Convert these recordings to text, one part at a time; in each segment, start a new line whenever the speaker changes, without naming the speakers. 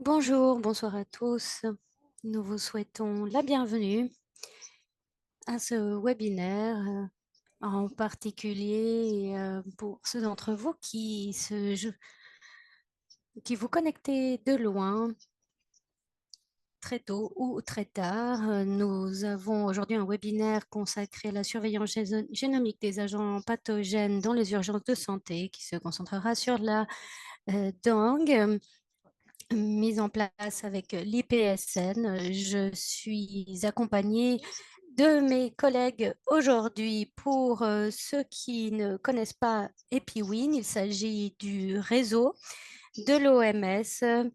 Bonjour, bonsoir à tous. Nous vous souhaitons la bienvenue à ce webinaire, en particulier pour ceux d'entre vous qui vous connectez de loin, très tôt ou très tard. Nous avons aujourd'hui un webinaire consacré à la surveillance génomique des agents pathogènes dans les urgences de santé qui se concentrera sur la dengue, mise en place avec l'IPSN. Je suis accompagnée de mes collègues aujourd'hui. Pour ceux qui ne connaissent pas EpiWin, il s'agit du réseau de l'OMS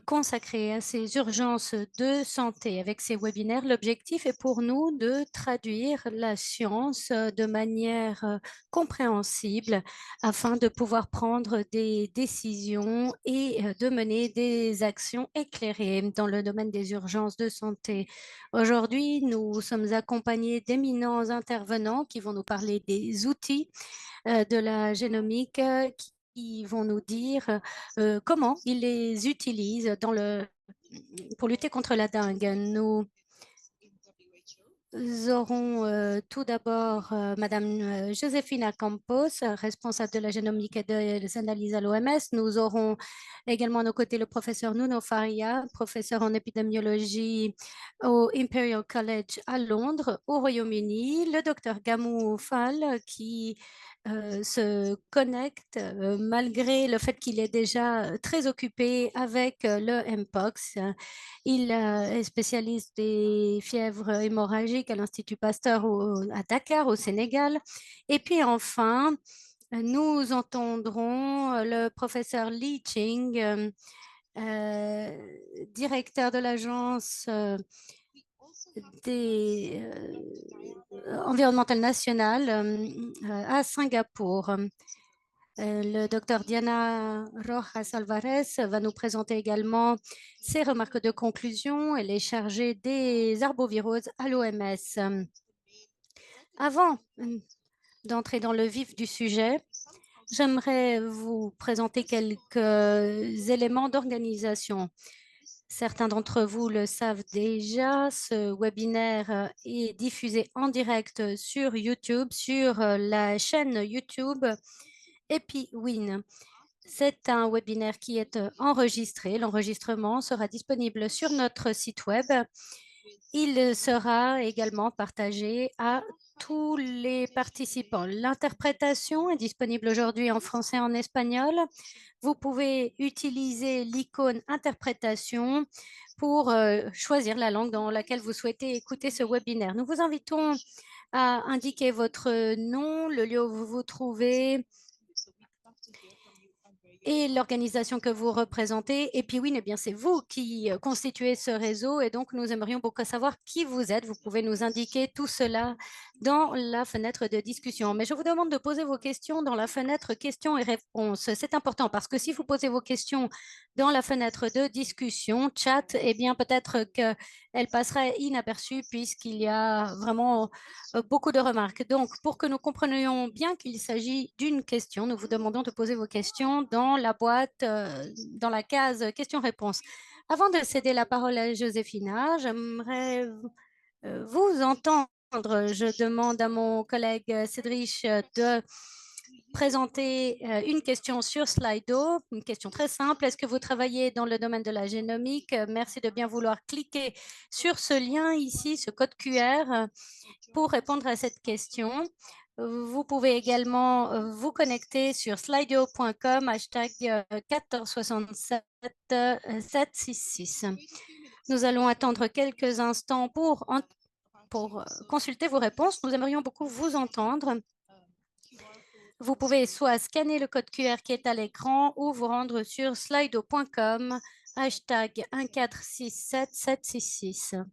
consacré à ces urgences de santé. Avec ces webinaires, l'objectif est pour nous de traduire la science de manière compréhensible afin de pouvoir prendre des décisions et de mener des actions éclairées dans le domaine des urgences de santé. Aujourd'hui, nous sommes accompagnés d'éminents intervenants qui vont nous parler des outils de la génomique qui vont nous dire comment ils les utilisent pour lutter contre la dengue. Nous aurons tout d'abord Madame Josefina Campos, responsable de la génomique et des analyses à l'OMS. Nous aurons également à nos côtés le professeur Nuno Faria, professeur en épidémiologie au Imperial College à Londres, au Royaume-Uni. Le docteur Gamou Fall, qui se connecte malgré le fait qu'il est déjà très occupé avec le Mpox. Il est spécialiste des fièvres hémorragiques à l'Institut Pasteur à Dakar, au Sénégal. Et puis enfin, nous entendrons le professeur Li Ching, euh, directeur de l'agence des environnementale nationale à Singapour. Le docteur Diana Rojas Alvarez va nous présenter également ses remarques de conclusion. Elle est chargée des arboviroses à l'OMS. Avant d'entrer dans le vif du sujet, j'aimerais vous présenter quelques éléments d'organisation. Certains d'entre vous le savent déjà, ce webinaire est diffusé en direct sur YouTube, sur la chaîne YouTube EpiWin. C'est un webinaire qui est enregistré. L'enregistrement sera disponible sur notre site web. Il sera également partagé à tous les participants. L'interprétation est disponible aujourd'hui en français et en espagnol. Vous pouvez utiliser l'icône interprétation pour choisir la langue dans laquelle vous souhaitez écouter ce webinaire. Nous vous invitons à indiquer votre nom, le lieu où vous vous trouvez, et l'organisation que vous représentez. Et puis oui, eh bien, c'est vous qui constituez ce réseau et donc nous aimerions beaucoup savoir qui vous êtes. Vous pouvez nous indiquer tout cela dans la fenêtre de discussion. Mais je vous demande de poser vos questions dans la fenêtre questions et réponses. C'est important parce que si vous posez vos questions dans la fenêtre de discussion, chat, eh bien, peut-être qu'elle passerait inaperçue puisqu'il y a vraiment beaucoup de remarques. Donc, pour que nous comprenions bien qu'il s'agit d'une question, nous vous demandons de poser vos questions dans la boîte, dans la case questions-réponses. Avant de céder la parole à Joséphina, j'aimerais vous entendre. Je demande à mon collègue Cédric de présenter une question sur Slido, une question très simple. Est-ce que vous travaillez dans le domaine de la génomique? Merci de bien vouloir cliquer sur ce lien ici, ce code QR, pour répondre à cette question. Vous pouvez également vous connecter sur slido.com, hashtag 1467 766. Nous allons attendre quelques instants pour consulter vos réponses. Nous aimerions beaucoup vous entendre. Vous pouvez soit scanner le code QR qui est à l'écran ou vous rendre sur slido.com, hashtag 1467766.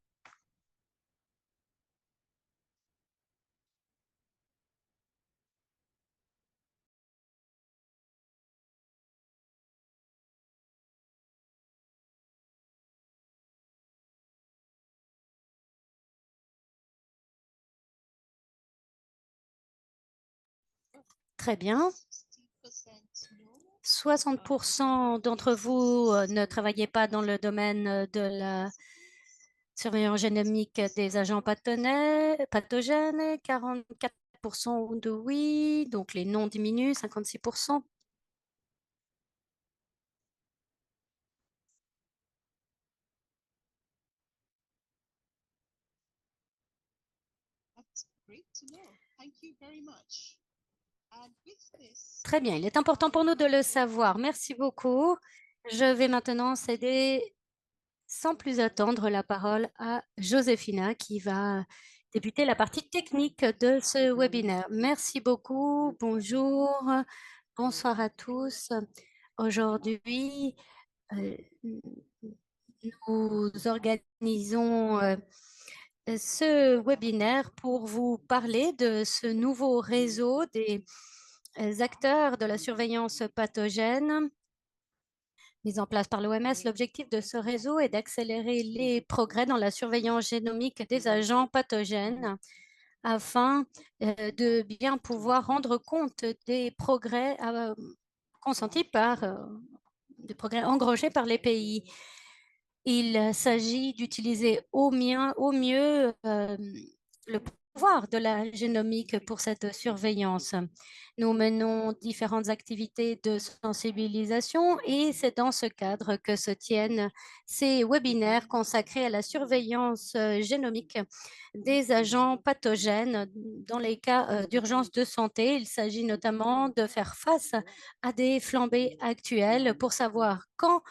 Très bien. 60% d'entre vous ne travaillez pas dans le domaine de la surveillance génomique des agents pathogènes, 44% de oui, donc les non diminuent, 56%. Très bien, il est important pour nous de le savoir. Merci beaucoup. Je vais maintenant céder sans plus attendre la parole à Joséphina qui va débuter la partie technique de ce webinaire. Merci beaucoup. Bonjour. Bonsoir à tous. Aujourd'hui, euh, nous organisons ce webinaire pour vous parler de ce nouveau réseau des acteurs de la surveillance pathogène mis en place par l'OMS. L'objectif de ce réseau est d'accélérer les progrès dans la surveillance génomique des agents pathogènes afin de bien pouvoir rendre compte des progrès consentis des progrès engrangés par les pays. Il s'agit d'utiliser au mieux le pouvoir de la génomique pour cette surveillance. Nous menons différentes activités de sensibilisation et c'est dans ce cadre que se tiennent ces webinaires consacrés à la surveillance génomique des agents pathogènes dans les cas d'urgence de santé. Il s'agit notamment de faire face à des flambées actuelles pour savoir quand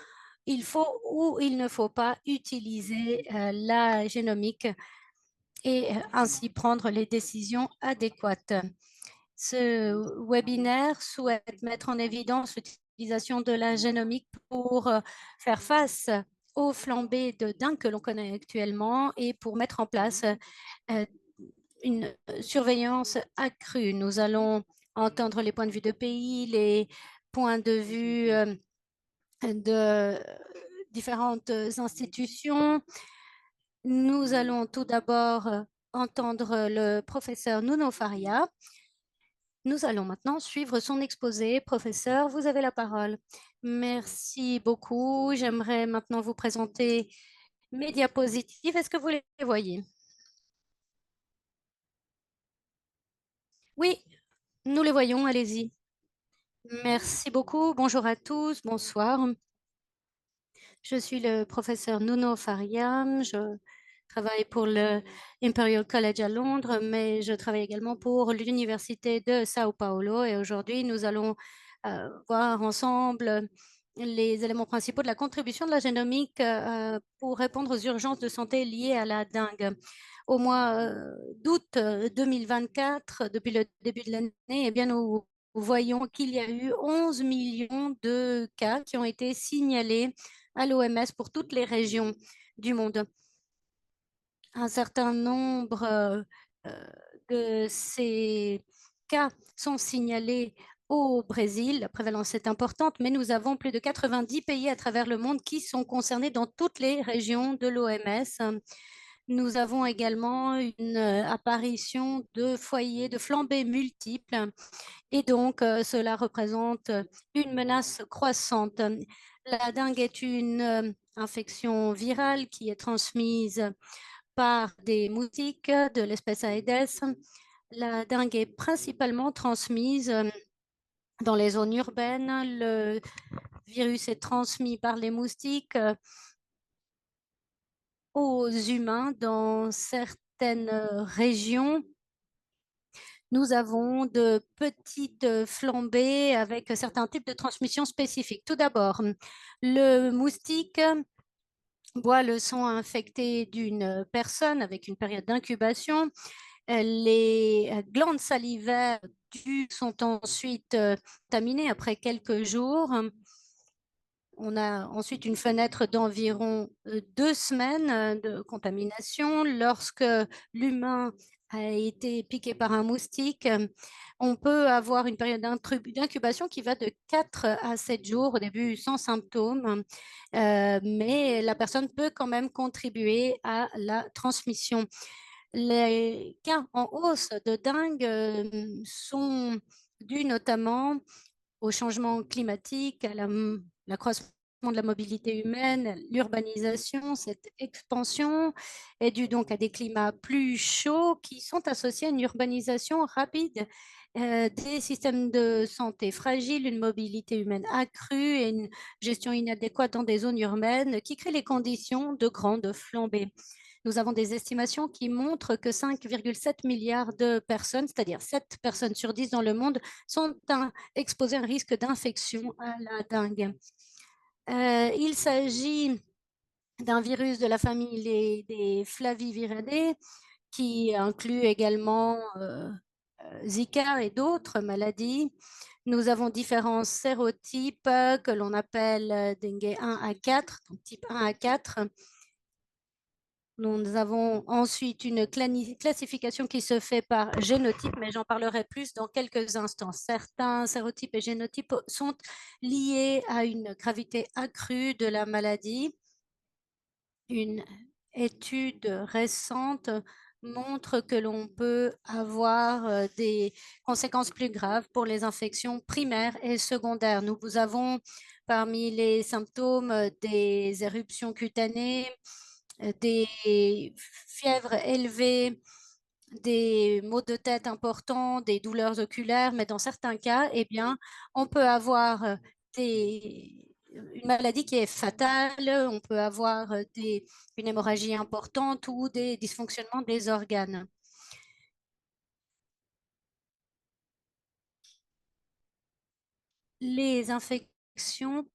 il faut ou il ne faut pas utiliser la génomique et ainsi prendre les décisions adéquates. Ce webinaire souhaite mettre en évidence l'utilisation de la génomique pour faire face aux flambées de dingue que l'on connaît actuellement et pour mettre en place euh, une surveillance accrue. Nous allons entendre les points de vue de pays, les points de vue de différentes institutions. Nous allons tout d'abord entendre le professeur Nuno Faria. Nous allons maintenant suivre son exposé. Professeur, vous avez la parole. Merci beaucoup. J'aimerais maintenant vous présenter mes diapositives. Est-ce que vous les voyez? Oui, nous les voyons. Allez-y. Merci beaucoup. Bonjour à tous. Bonsoir. Je suis le professeur Nuno Faria. Je travaille pour le Imperial College à Londres, mais je travaille également pour l'Université de Sao Paulo. Et aujourd'hui, nous allons voir ensemble les éléments principaux de la contribution de la génomique pour répondre aux urgences de santé liées à la dengue. Au mois d'août 2024, depuis le début de l'année, eh bien, nous voyons qu'il y a eu 11 millions de cas qui ont été signalés à l'OMS pour toutes les régions du monde. Un certain nombre de ces cas sont signalés au Brésil. La prévalence est importante, mais nous avons plus de 90 pays à travers le monde qui sont concernés dans toutes les régions de l'OMS. Nous avons également une apparition de foyers de flambées multiples et donc cela représente une menace croissante. La dengue est une infection virale qui est transmise par des moustiques de l'espèce Aedes. La dengue est principalement transmise dans les zones urbaines. Le virus est transmis par les moustiques aux humains dans certaines régions. Nous avons de petites flambées avec certains types de transmission spécifiques. Tout d'abord, le moustique boit le sang infecté d'une personne avec une période d'incubation. Les glandes salivaires sont ensuite contaminées après quelques jours. On a ensuite une fenêtre d'environ 2 semaines de contamination. Lorsque l'humain a été piqué par un moustique, on peut avoir une période d'incubation qui va de 4 à 7 jours, au début sans symptômes, mais la personne peut quand même contribuer à la transmission. Les cas en hausse de dengue sont dus notamment au changement climatique, à l'accroissement de la mobilité humaine, l'urbanisation. Cette expansion est due donc à des climats plus chauds qui sont associés à une urbanisation rapide, des systèmes de santé fragiles, une mobilité humaine accrue et une gestion inadéquate dans des zones urbaines qui créent les conditions de grandes flambées. Nous avons des estimations qui montrent que 5,7 milliards de personnes, c'est-à-dire 7 personnes sur 10 dans le monde, sont exposées à un risque d'infection à la dengue. Il s'agit d'un virus de la famille des Flaviviridae qui inclut également Zika et d'autres maladies. Nous avons différents sérotypes que l'on appelle dengue 1 à 4, donc type 1 à 4. Nous avons ensuite une classification qui se fait par génotype, mais j'en parlerai plus dans quelques instants. Certains sérotypes et génotypes sont liés à une gravité accrue de la maladie. Une étude récente montre que l'on peut avoir des conséquences plus graves pour les infections primaires et secondaires. Nous avons parmi les symptômes des éruptions cutanées, des fièvres élevées, des maux de tête importants, des douleurs oculaires, mais dans certains cas, eh bien, on peut avoir une maladie qui est fatale, on peut avoir une hémorragie importante ou des dysfonctionnements des organes. Les infections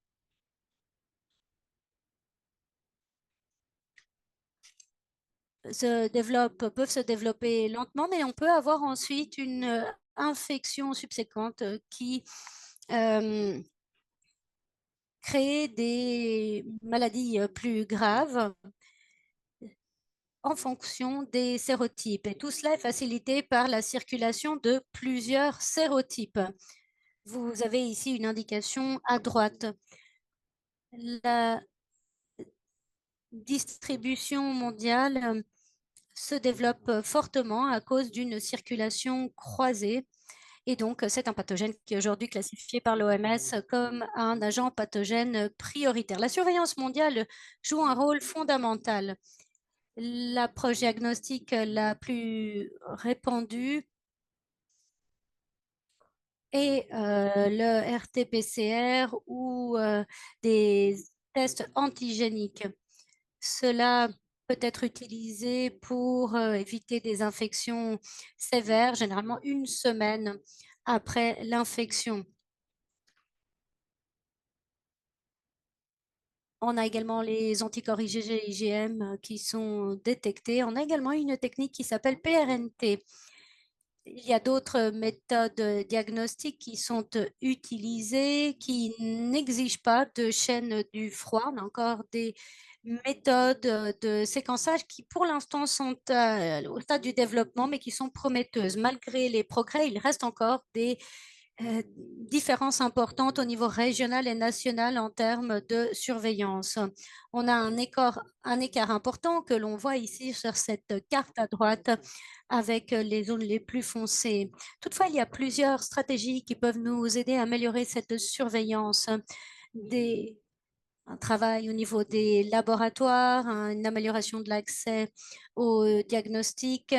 peuvent se développer lentement, mais on peut avoir ensuite une infection subséquente qui euh, crée des maladies plus graves en fonction des sérotypes. Et tout cela est facilité par la circulation de plusieurs sérotypes. Vous avez ici une indication à droite. La distribution mondiale se développe fortement à cause d'une circulation croisée. Et donc, c'est un pathogène qui est aujourd'hui classifié par l'OMS comme un agent pathogène prioritaire. La surveillance mondiale joue un rôle fondamental. L'approche diagnostique la plus répandue est le RT-PCR ou des tests antigéniques. Cela peut être utilisé pour éviter des infections sévères, généralement une semaine après l'infection. On a également les anticorps IgG et IgM qui sont détectés. On a également une technique qui s'appelle PRNT. Il y a d'autres méthodes diagnostiques qui sont utilisées, qui n'exigent pas de chaîne du froid. On a encore des méthodes de séquençage qui, pour l'instant, sont au stade du développement, mais qui sont prometteuses. Malgré les progrès, il reste encore des différences importantes au niveau régional et national en termes de surveillance. On a un écart important que l'on voit ici sur cette carte à droite avec les zones les plus foncées. Toutefois, il y a plusieurs stratégies qui peuvent nous aider à améliorer cette surveillance. Un travail au niveau des laboratoires, une amélioration de l'accès au diagnostic,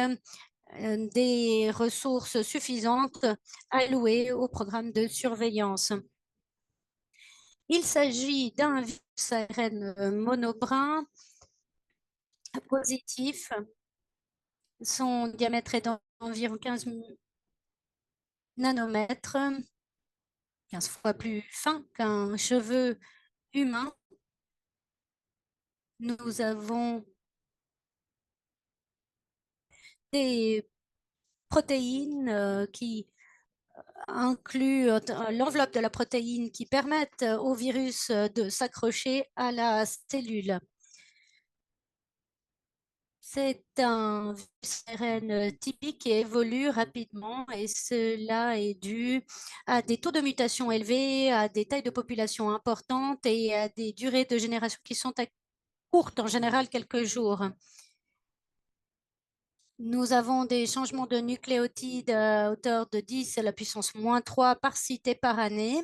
des ressources suffisantes allouées au programme de surveillance. Il s'agit d'un virus ARN monobrun positif. Son diamètre est d'environ 15 nanomètres, 15 fois plus fin qu'un cheveu humain. Nous avons des protéines qui inclut l'enveloppe de la protéine qui permettent au virus de s'accrocher à la cellule. C'est un virus ARN typique qui évolue rapidement et cela est dû à des taux de mutation élevés, à des tailles de population importantes et à des durées de génération qui sont courtes, en général quelques jours. Nous avons des changements de nucléotides à hauteur de 10 à la puissance -3 par cité par année.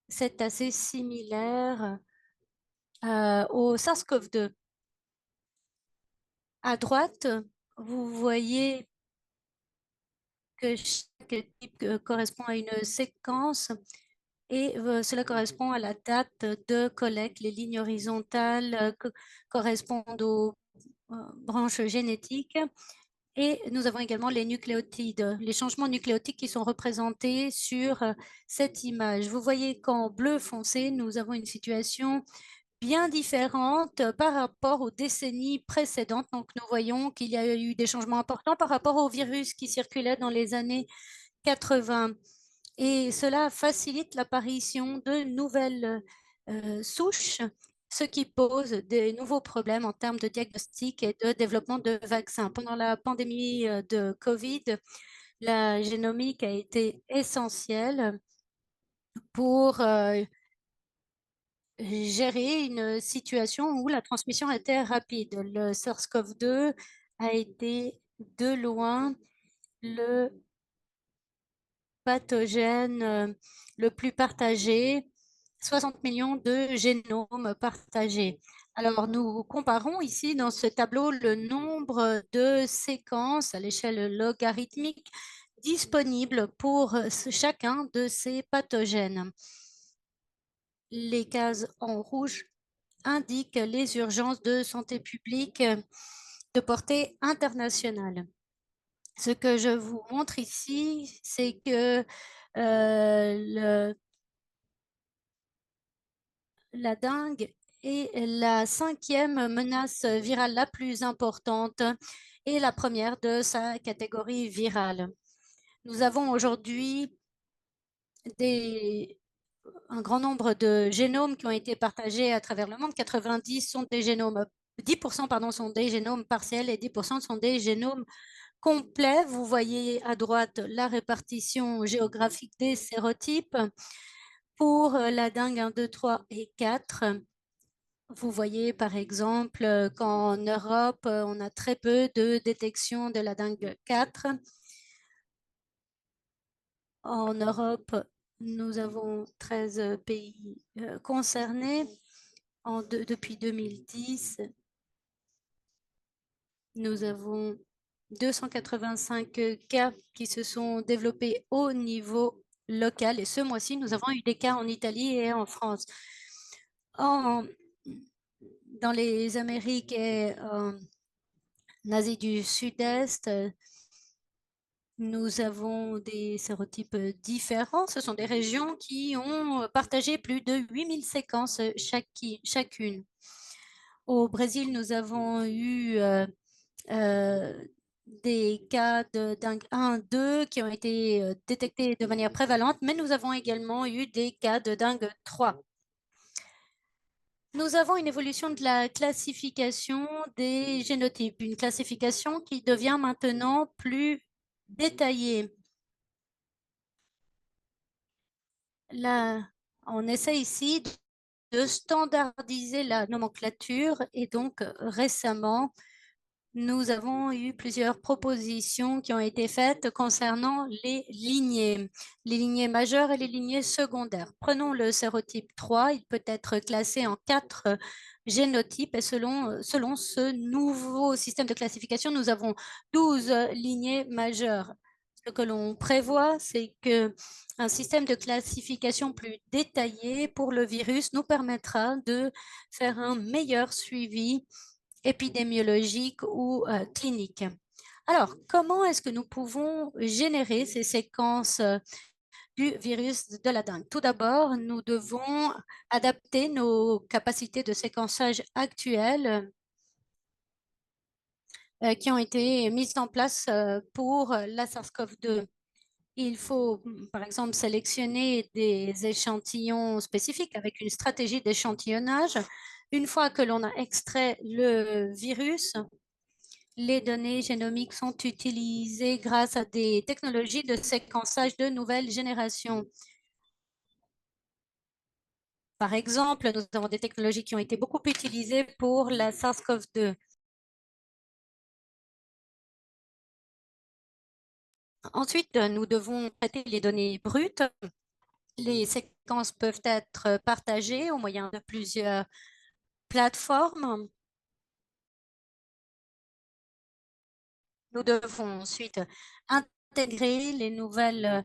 C'est assez similaire au SARS-CoV-2. À droite, vous voyez que chaque type correspond à une séquence et cela correspond à la date de collecte. Les lignes horizontales correspondent aux branches génétiques. Et nous avons également les nucléotides, les changements nucléotiques qui sont représentés sur cette image. Vous voyez qu'en bleu foncé, nous avons une situation bien différente par rapport aux décennies précédentes. Donc, nous voyons qu'il y a eu des changements importants par rapport au virus qui circulait dans les années 80. Et cela facilite l'apparition de nouvelles souches, ce qui pose des nouveaux problèmes en termes de diagnostic et de développement de vaccins. Pendant la pandémie de COVID, la génomique a été essentielle pour gérer une situation où la transmission était rapide. Le SARS-CoV-2 a été de loin le pathogène le plus partagé, 60 millions de génomes partagés. Alors, nous comparons ici dans ce tableau le nombre de séquences à l'échelle logarithmique disponibles pour chacun de ces pathogènes. Les cases en rouge indiquent les urgences de santé publique de portée internationale. Ce que je vous montre ici, c'est que la dengue est la cinquième menace virale la plus importante et la première de sa catégorie virale. Nous avons aujourd'hui un grand nombre de génomes qui ont été partagés à travers le monde. 90 sont des génomes, 10% pardon, sont des génomes partiels et 10% sont des génomes complets. Vous voyez à droite la répartition géographique des sérotypes. Pour la dengue 1, 2, 3 et 4, vous voyez par exemple qu'en Europe, on a très peu de détection de la dengue 4. En Europe, nous avons 13 pays concernés. Depuis 2010, nous avons 285 cas qui se sont développés au niveau local. Et ce mois-ci, nous avons eu des cas en Italie et en France. En, dans les Amériques et en Asie du Sud-Est, nous avons des sérotypes différents. Ce sont des régions qui ont partagé plus de 8000 séquences chacune. Au Brésil, nous avons eu des cas de dengue 1, 2 qui ont été détectés de manière prévalente, mais nous avons également eu des cas de dengue 3. Nous avons une évolution de la classification des génotypes, une classification qui devient maintenant plus détaillée. Là, on essaie ici de standardiser la nomenclature et donc récemment, nous avons eu plusieurs propositions qui ont été faites concernant les lignées majeures et les lignées secondaires. Prenons le sérotype 3, il peut être classé en 4 génotypes et selon ce nouveau système de classification, nous avons 12 lignées majeures. Ce que l'on prévoit, c'est qu'un système de classification plus détaillé pour le virus nous permettra de faire un meilleur suivi épidémiologique ou clinique. Alors, comment est-ce que nous pouvons générer ces séquences du virus de la dengue? Tout d'abord, nous devons adapter nos capacités de séquençage actuelles qui ont été mises en place pour la SARS-CoV-2. Il faut, par exemple, sélectionner des échantillons spécifiques avec une stratégie d'échantillonnage. Une fois que l'on a extrait le virus, les données génomiques sont utilisées grâce à des technologies de séquençage de nouvelle génération. Par exemple, nous avons des technologies qui ont été beaucoup utilisées pour la SARS-CoV-2. Ensuite, nous devons traiter les données brutes. Les séquences peuvent être partagées au moyen de plusieurs plateformes. Nous devons ensuite intégrer les nouvelles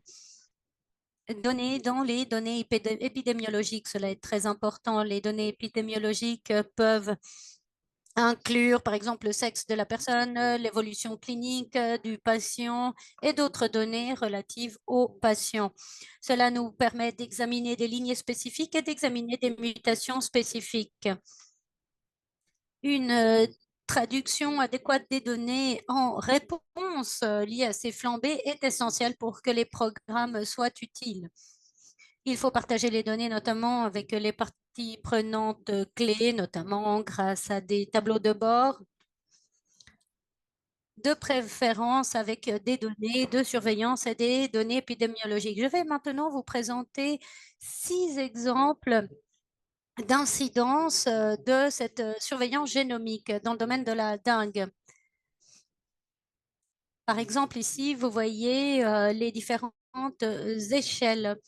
données dans les données épidémiologiques. Cela est très important. Les données épidémiologiques peuvent inclure, par exemple, le sexe de la personne, l'évolution clinique du patient et d'autres données relatives au patient. Cela nous permet d'examiner des lignes spécifiques et d'examiner des mutations spécifiques. Une traduction adéquate des données en réponse liée à ces flambées est essentielle pour que les programmes soient utiles. Il faut partager les données, notamment avec les parties prenantes clés, notamment grâce à des tableaux de bord, de préférence avec des données de surveillance et des données épidémiologiques. Je vais maintenant vous présenter 6 exemples d'incidence de cette surveillance génomique dans le domaine de la dengue. Par exemple, ici, vous voyez les différentes échelles.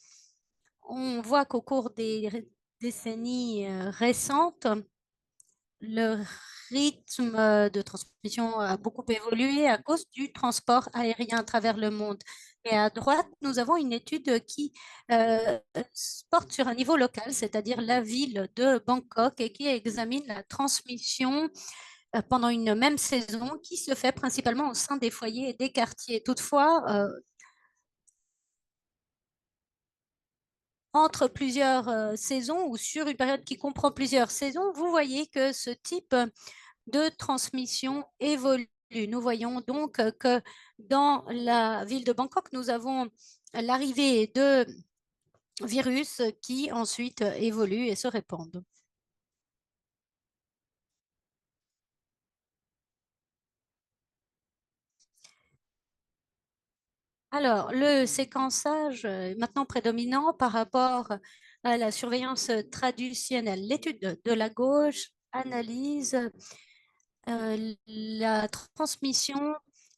On voit qu'au cours des décennies récentes, le rythme de transmission a beaucoup évolué à cause du transport aérien à travers le monde. Et à droite, nous avons une étude qui porte sur un niveau local, c'est-à-dire la ville de Bangkok, et qui examine la transmission pendant une même saison qui se fait principalement au sein des foyers et des quartiers. Toutefois, entre plusieurs saisons ou sur une période qui comprend plusieurs saisons, vous voyez que ce type de transmission évolue. Nous voyons donc que dans la ville de Bangkok, nous avons l'arrivée de virus qui ensuite évoluent et se répandent. Alors, le séquençage est maintenant prédominant par rapport à la surveillance traditionnelle. L'étude de la gauche analyse la transmission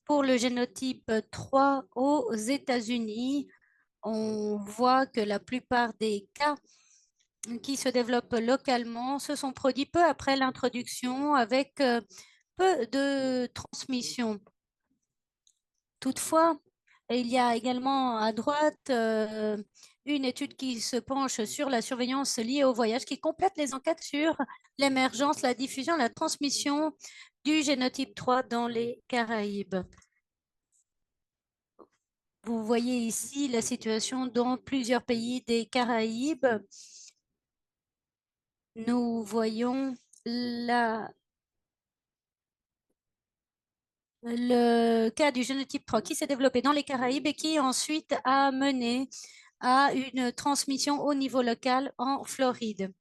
pour le génotype 3 aux États-Unis. On voit que la plupart des cas qui se développent localement se sont produits peu après l'introduction avec peu de transmission. Toutefois, il y a également à droite une étude qui se penche sur la surveillance liée au voyage, qui complète les enquêtes sur l'émergence, la diffusion, la transmission du génotype 3 dans les Caraïbes. Vous voyez ici la situation dans plusieurs pays des Caraïbes. Nous voyons le cas du génotype 3 qui s'est développé dans les Caraïbes et qui ensuite a mené à une transmission au niveau local en Floride.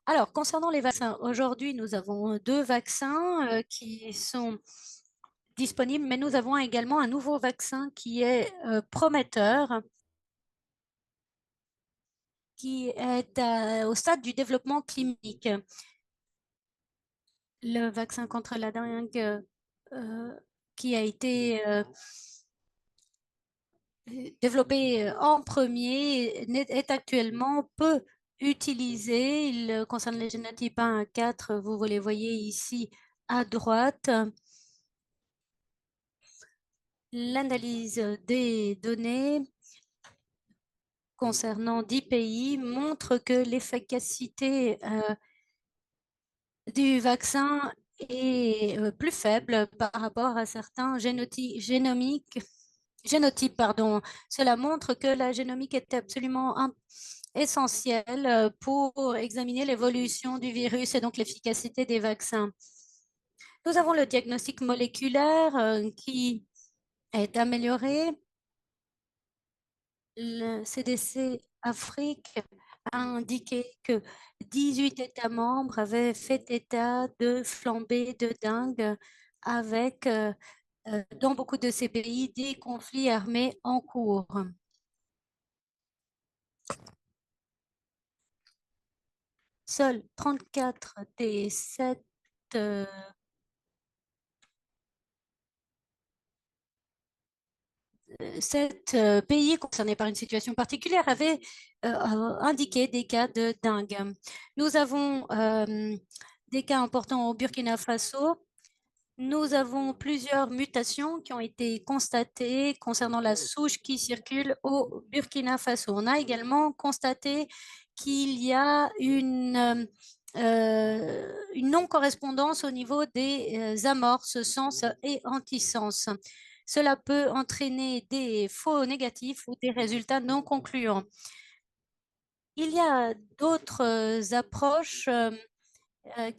Alors, concernant les vaccins, aujourd'hui, nous avons 2 vaccins qui sont disponibles, mais nous avons également un nouveau vaccin qui est prometteur, qui est au stade du développement clinique. Le vaccin contre la dengue qui a été développé en premier est actuellement peu utilisé. Il concerne les génotypes 1 à 4, vous les voyez ici à droite. L'analyse des données concernant 10 pays montre que l'efficacité du vaccin est plus faible par rapport à certains génotypes. Pardon. Cela montre que la génomique est absolument essentielle pour examiner l'évolution du virus et donc l'efficacité des vaccins. Nous avons le diagnostic moléculaire qui est amélioré. Le CDC Afrique a indiqué que 18 États membres avaient fait état de flambée de dengue avec, dans beaucoup de ces pays, des conflits armés en cours. Seuls 34 des 7 cet pays concerné par une situation particulière avait indiqué des cas de dengue. Nous avons des cas importants au Burkina Faso. Nous avons plusieurs mutations qui ont été constatées concernant la souche qui circule au Burkina Faso. On a également constaté qu'il y a une non-correspondance au niveau des amorces, sens et antisens. Cela peut entraîner des faux négatifs ou des résultats non concluants. Il y a d'autres approches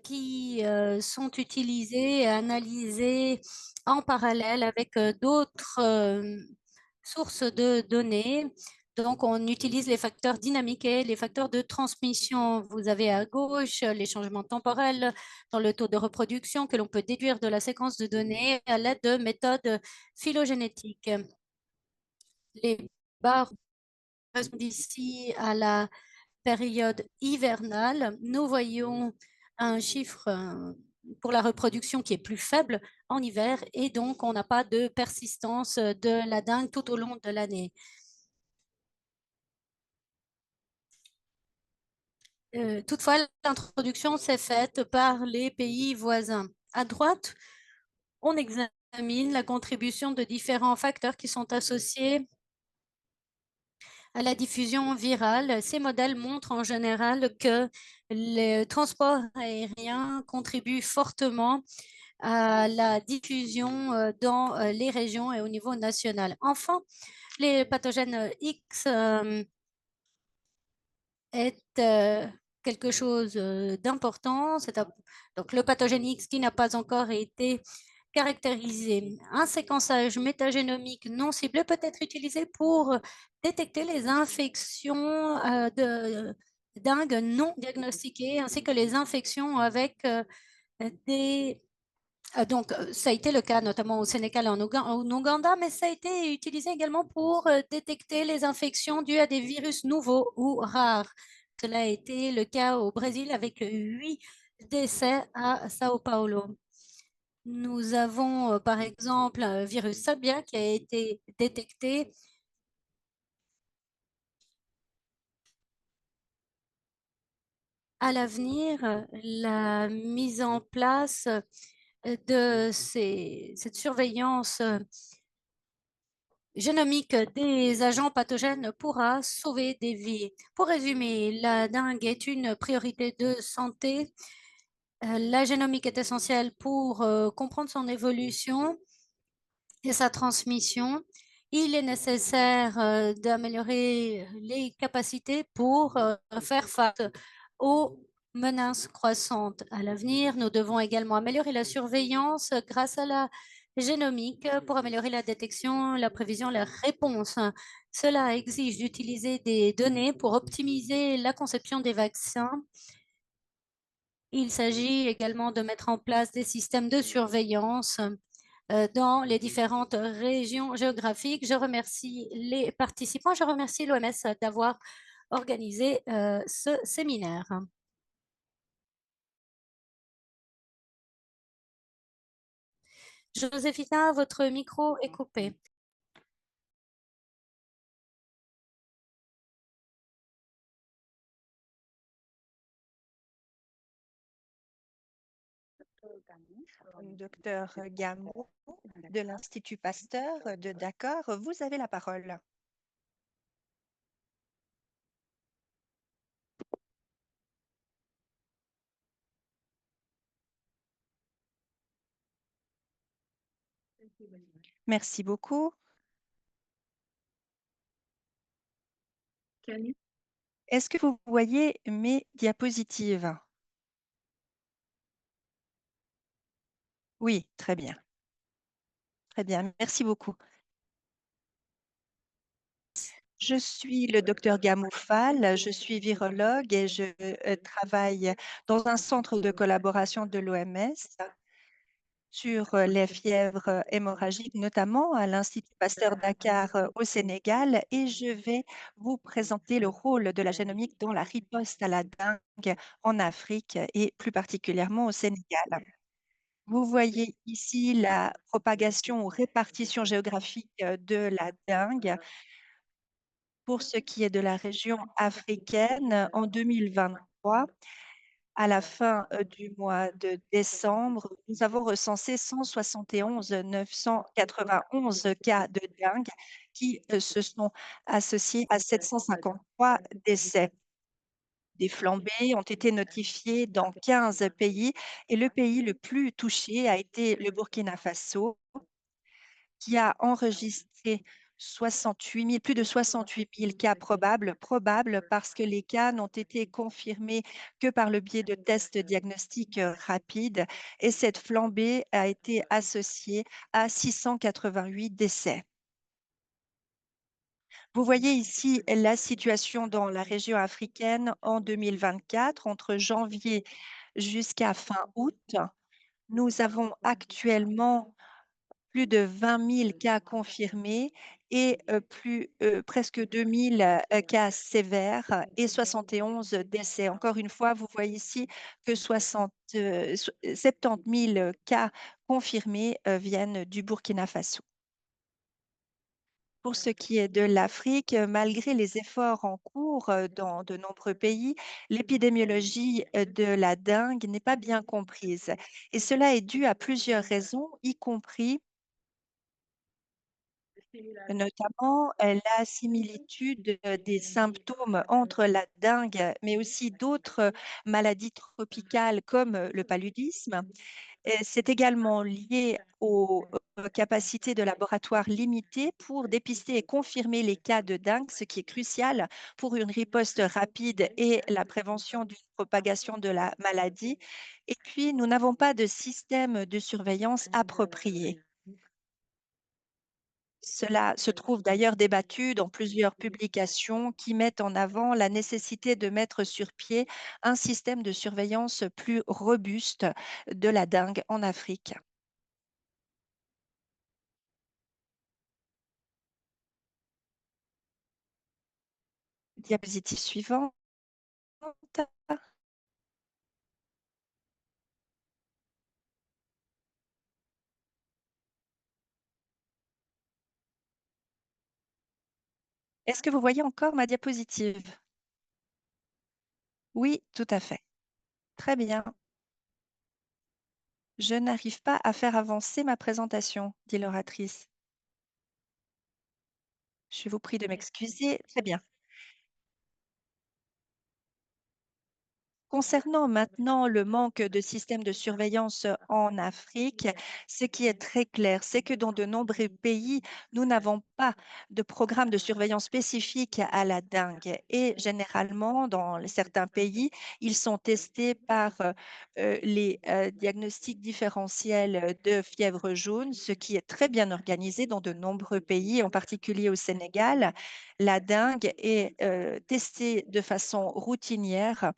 qui sont utilisés et analysés en parallèle avec d'autres sources de données. Donc, on utilise les facteurs dynamiques et les facteurs de transmission. Vous avez à gauche les changements temporels dans le taux de reproduction que l'on peut déduire de la séquence de données à l'aide de méthodes phylogénétiques. Les barres correspondent ici à la période hivernale, nous voyons un chiffre pour la reproduction qui est plus faible en hiver et donc on n'a pas de persistance de la dengue tout au long de l'année. Toutefois, l'introduction s'est faite par les pays voisins. À droite, on examine la contribution de différents facteurs qui sont associés à la diffusion virale. Ces modèles montrent en général que le transport aérien contribue fortement à la diffusion dans les régions et au niveau national. Enfin, les pathogènes X est quelque chose d'important. Donc, le pathogène X qui n'a pas encore été caractérisé. Un séquençage métagénomique non ciblé peut être utilisé pour détecter les infections de dengue non diagnostiquées ainsi que les infections avec des donc, ça a été le cas notamment au Sénégal et en Ouganda, mais ça a été utilisé également pour détecter les infections dues à des virus nouveaux ou rares. Cela a été le cas au Brésil avec 8 décès à Sao Paulo. Nous avons par exemple un virus Sabia qui a été détecté à l'avenir. La mise en place de cette surveillance génomique des agents pathogènes pourra sauver des vies. Pour résumer, la dengue est une priorité de santé. La génomique est essentielle pour comprendre son évolution et sa transmission. Il est nécessaire d'améliorer les capacités pour faire face aux menaces croissantes à l'avenir. Nous devons également améliorer la surveillance grâce à la génomique pour améliorer la détection, la prévision, la réponse. Cela exige d'utiliser des données pour optimiser la conception des vaccins. Il s'agit également de mettre en place des systèmes de surveillance dans les différentes régions géographiques. Je remercie les participants. Je remercie l'OMS d'avoir organisé ce séminaire. Joséphina, votre micro est coupé.
Docteur Gamot de l'Institut Pasteur de Dakar, vous avez la parole. Merci beaucoup. Est-ce que vous voyez mes diapositives? Oui, très bien. Très bien, merci beaucoup. Je suis le docteur Gamoufal, je suis virologue et je travaille dans un centre de collaboration de l'OMS sur les fièvres hémorragiques, notamment à l'Institut Pasteur Dakar au Sénégal. Et je vais vous présenter le rôle de la génomique dans la riposte à la dengue en Afrique et plus particulièrement au Sénégal. Vous voyez ici la propagation ou répartition géographique de la dengue. Pour ce qui est de la région africaine, en 2023, à la fin du mois de décembre, nous avons recensé 171 991 cas de dengue qui se sont associés à 753 décès. Des flambées ont été notifiées dans 15 pays et le pays le plus touché a été le Burkina Faso qui a enregistré 68 000, plus de 68 000 cas probables parce que les cas n'ont été confirmés que par le biais de tests diagnostiques rapides et cette flambée a été associée à 688 décès. Vous voyez ici la situation dans la région africaine en 2024, entre janvier jusqu'à fin août. Nous avons actuellement plus de 20 000 cas confirmés et presque 2 000 cas sévères et 71 décès. Encore une fois, vous voyez ici que 70 000 cas confirmés viennent du Burkina Faso. Pour ce qui est de l'Afrique, malgré les efforts en cours dans de nombreux pays, l'épidémiologie de la dengue n'est pas bien comprise. Et cela est dû à plusieurs raisons, y compris notamment la similitude des symptômes entre la dengue, mais aussi d'autres maladies tropicales comme le paludisme. Et c'est également lié aux capacités de laboratoire limitées pour dépister et confirmer les cas de dengue, ce qui est crucial pour une riposte rapide et la prévention d'une propagation de la maladie. Et puis, nous n'avons pas de système de surveillance approprié. Cela se trouve d'ailleurs débattu dans plusieurs publications qui mettent en avant la nécessité de mettre sur pied un système de surveillance plus robuste de la dengue en Afrique. Diapositive suivante. Est-ce que vous voyez encore ma diapositive? Oui, tout à fait. Très bien. Je n'arrive pas à faire avancer ma présentation, dit l'oratrice. Je vous prie de m'excuser. Très bien. Concernant maintenant le manque de systèmes de surveillance en Afrique, ce qui est très clair, c'est que dans de nombreux pays, nous n'avons pas de programme de surveillance spécifique à la dengue. Et généralement, dans certains pays, ils sont testés par les diagnostics différentiels de fièvre jaune, ce qui est très bien organisé dans de nombreux pays, en particulier au Sénégal. La dengue est testée de façon routinière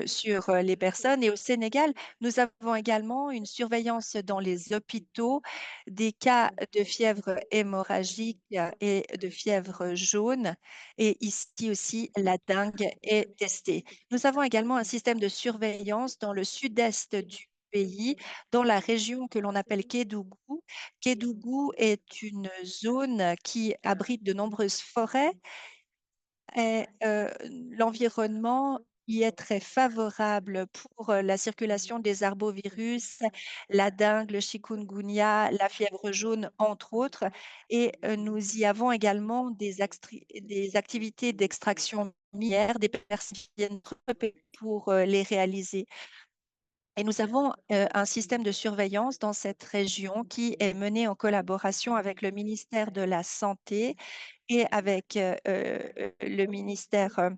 sur les personnes. Et au Sénégal, nous avons également une surveillance dans les hôpitaux des cas de fièvre hémorragique et de fièvre jaune. Et ici aussi, la dengue est testée. Nous avons également un système de surveillance dans le sud-est du pays, dans la région que l'on appelle Kédougou. Kédougou est une zone qui abrite de nombreuses forêts et l'environnement y est très favorable pour la circulation des arbovirus, la dengue, le chikungunya, la fièvre jaune, entre autres. Et nous y avons également des activités d'extraction minière, des personnes qui viennent pour les réaliser. Et nous avons un système de surveillance dans cette région qui est mené en collaboration avec le ministère de la Santé et avec le ministère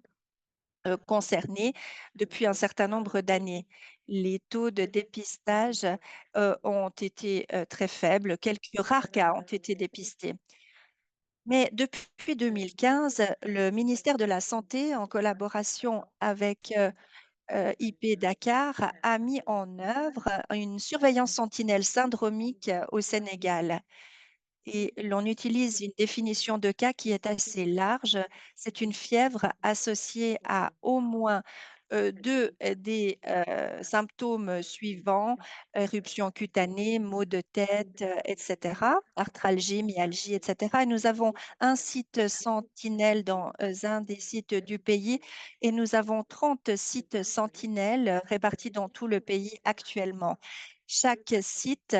concerné depuis un certain nombre d'années. Les taux de dépistage ont été très faibles. Quelques rares cas ont été dépistés. Mais depuis 2015, le ministère de la Santé, en collaboration avec IP Dakar, a mis en œuvre une surveillance sentinelle syndromique au Sénégal. Et l'on utilise une définition de cas qui est assez large. C'est une fièvre associée à au moins deux des symptômes suivants, éruption cutanée, maux de tête, etc., arthralgie, myalgie, etc. Et nous avons un site sentinelle dans un des sites du pays et nous avons 30 sites sentinelles répartis dans tout le pays actuellement. Chaque site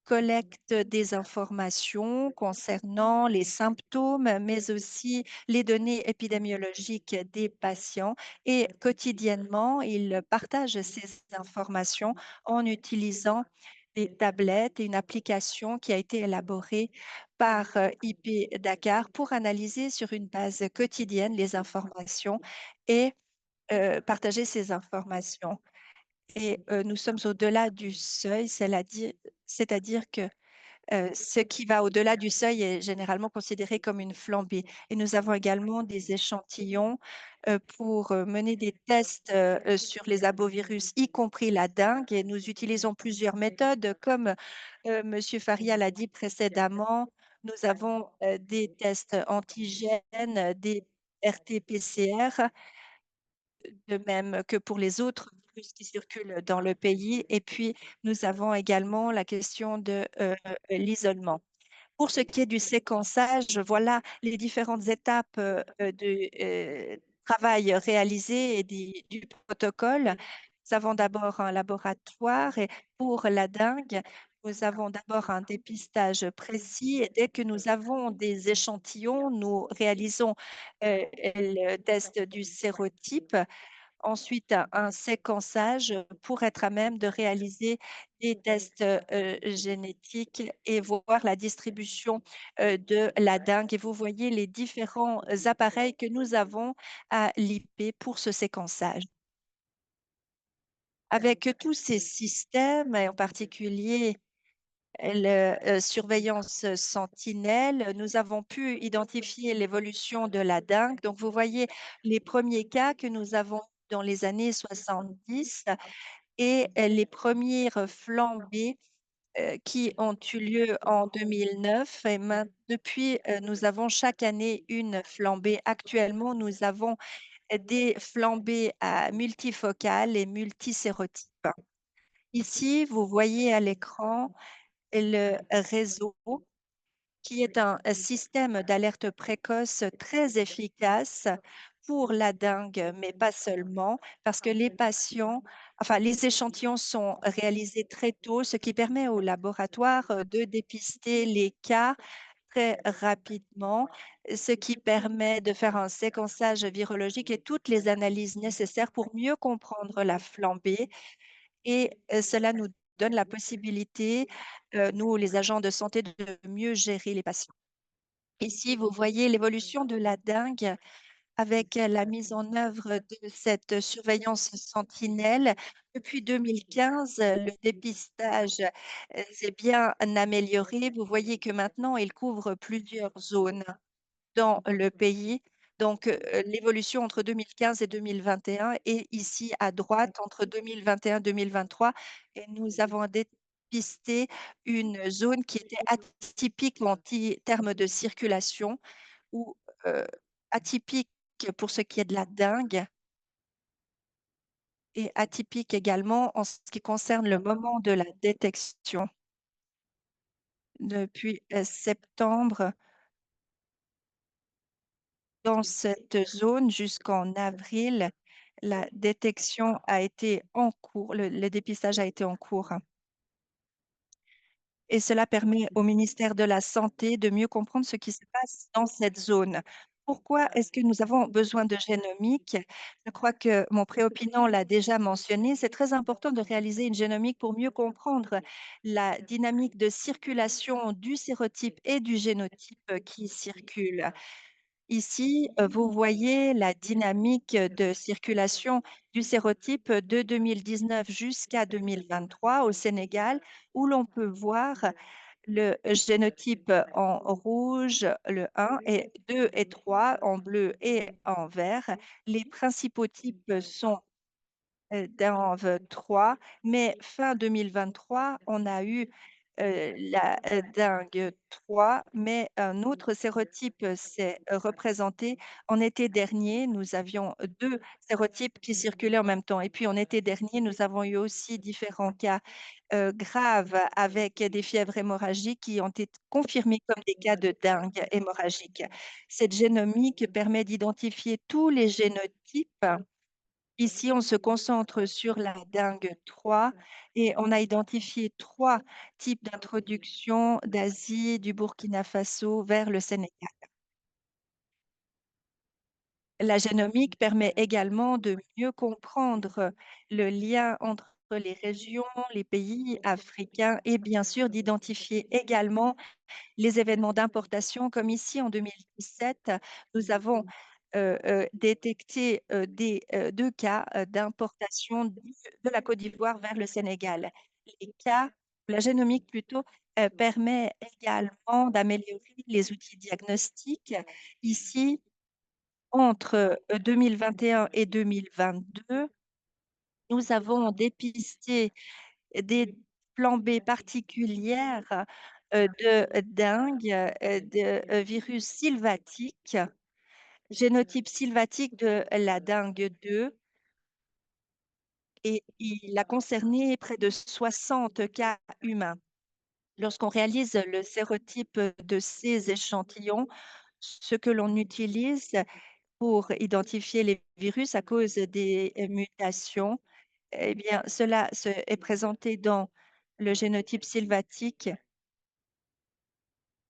collecte des informations concernant les symptômes, mais aussi les données épidémiologiques des patients et quotidiennement, il partage ces informations en utilisant des tablettes et une application qui a été élaborée par IP Dakar pour analyser sur une base quotidienne les informations et partager ces informations. Et nous sommes au-delà du seuil, c'est-à-dire que ce qui va au-delà du seuil est généralement considéré comme une flambée. Et nous avons également des échantillons pour mener des tests sur les arbovirus, y compris la dengue. Et nous utilisons plusieurs méthodes, comme Monsieur Faria l'a dit précédemment. Nous avons des tests antigènes, des RT-PCR, de même que pour les autres virus qui circulent dans le pays. Et puis, nous avons également la question de l'isolement. Pour ce qui est du séquençage, voilà les différentes étapes de travail réalisé et du protocole. Nous avons d'abord un laboratoire et pour la dengue, nous avons d'abord un dépistage précis et dès que nous avons des échantillons, nous réalisons le test du sérotype. Ensuite, un séquençage pour être à même de réaliser des tests génétiques et voir la distribution de la dengue. Et vous voyez les différents appareils que nous avons à l'IP pour ce séquençage. Avec tous ces systèmes, et en particulier la surveillance sentinelle, nous avons pu identifier l'évolution de la dengue. Donc, vous voyez les premiers cas que nous avons dans les années 70 et les premières flambées qui ont eu lieu en 2009. Et depuis, nous avons chaque année une flambée. Actuellement, nous avons des flambées à multifocales et multisérotypes. Ici, vous voyez à l'écran le réseau qui est un système d'alerte précoce très efficace pour la dengue, mais pas seulement, parce que les échantillons sont réalisés très tôt, ce qui permet au laboratoire de dépister les cas très rapidement, ce qui permet de faire un séquençage virologique et toutes les analyses nécessaires pour mieux comprendre la flambée et cela nous donne la possibilité, nous, les agents de santé, de mieux gérer les patients. Ici, vous voyez l'évolution de la dengue avec la mise en œuvre de cette surveillance sentinelle. Depuis 2015, le dépistage s'est bien amélioré. Vous voyez que maintenant, il couvre plusieurs zones dans le pays. Donc, l'évolution entre 2015 et 2021 est ici à droite, entre 2021 et 2023. Et nous avons dépisté une zone qui était atypique en termes de circulation ou atypique pour ce qui est de la dengue et atypique également en ce qui concerne le moment de la détection. Depuis septembre, dans cette zone jusqu'en avril, la détection a été en cours, le dépistage a été en cours. Et cela permet au ministère de la Santé de mieux comprendre ce qui se passe dans cette zone. Pourquoi est-ce que nous avons besoin de génomique? Je crois que mon préopinant l'a déjà mentionné. C'est très important de réaliser une génomique pour mieux comprendre la dynamique de circulation du sérotype et du génotype qui circulent. Ici, vous voyez la dynamique de circulation du sérotype de 2019 jusqu'à 2023 au Sénégal, où l'on peut voir le génotype en rouge, le 1 et 2 et 3 en bleu et en vert. Les principaux types sont d'ENV 3, mais fin 2023, on a eu la dengue 3, mais un autre sérotype s'est représenté en été dernier. Nous avions deux sérotypes qui circulaient en même temps. Et puis en été dernier, nous avons eu aussi différents cas graves avec des fièvres hémorragiques qui ont été confirmés comme des cas de dengue hémorragique. Cette génomique permet d'identifier tous les génotypes. Ici, on se concentre sur la dengue 3 et on a identifié trois types d'introduction d'Asie, du Burkina Faso vers le Sénégal. La génomique permet également de mieux comprendre le lien entre les régions, les pays africains et bien sûr d'identifier également les événements d'importation, comme ici en 2017, nous avons détecté deux cas d'importation de la Côte d'Ivoire vers le Sénégal. La génomique plutôt, permet également d'améliorer les outils diagnostiques. Ici, entre 2021 et 2022, nous avons dépisté des flambées particulières de dengue, de virus sylvatique, génotype sylvatique de la dengue 2, et il a concerné près de 60 cas humains. Lorsqu'on réalise le sérotype de ces échantillons, ce que l'on utilise pour identifier les virus à cause des mutations, eh bien, est présenté dans le génotype sylvatique.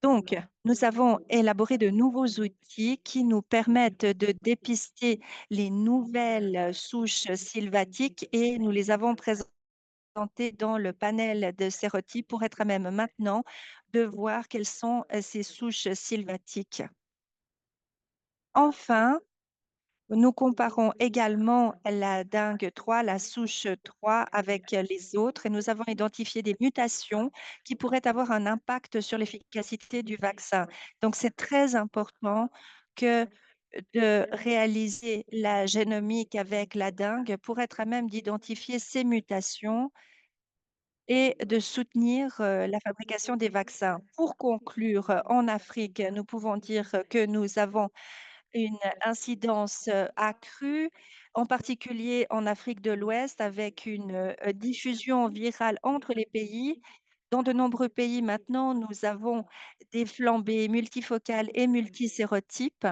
Donc, nous avons élaboré de nouveaux outils qui nous permettent de dépister les nouvelles souches sylvatiques et nous les avons présentées dans le panel de sérotypes pour être à même maintenant de voir quelles sont ces souches sylvatiques. Enfin, nous comparons également la dengue 3, la souche 3, avec les autres et nous avons identifié des mutations qui pourraient avoir un impact sur l'efficacité du vaccin. Donc, c'est très important que de réaliser la génomique avec la dengue pour être à même d'identifier ces mutations et de soutenir la fabrication des vaccins. Pour conclure, en Afrique, nous pouvons dire que nous avons une incidence accrue, en particulier en Afrique de l'Ouest, avec une diffusion virale entre les pays. Dans de nombreux pays maintenant, nous avons des flambées multifocales et multisérotypes,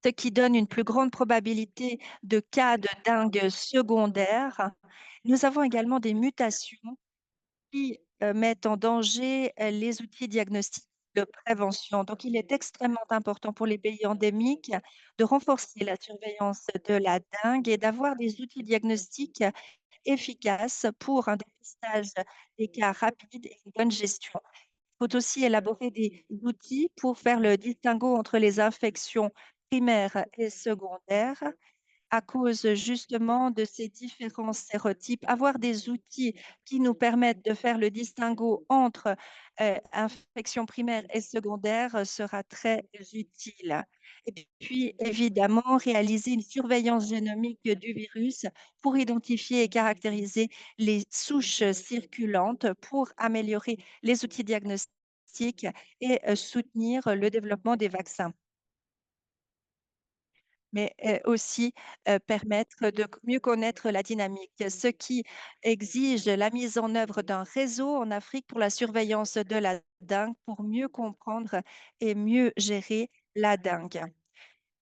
ce qui donne une plus grande probabilité de cas de dengue secondaire. Nous avons également des mutations qui mettent en danger les outils diagnostiques de prévention. Donc, il est extrêmement important pour les pays endémiques de renforcer la surveillance de la dengue et d'avoir des outils diagnostiques efficaces pour un dépistage des cas rapides et une bonne gestion. Il faut aussi élaborer des outils pour faire le distinguo entre les infections primaires et secondaires à cause justement de ces différents stéréotypes, avoir des outils qui nous permettent de faire le distinguo entre infection primaire et secondaire sera très utile. Et puis, évidemment, réaliser une surveillance génomique du virus pour identifier et caractériser les souches circulantes pour améliorer les outils diagnostiques et soutenir le développement des vaccins, mais aussi permettre de mieux connaître la dynamique, ce qui exige la mise en œuvre d'un réseau en Afrique pour la surveillance de la dengue, pour mieux comprendre et mieux gérer la dengue.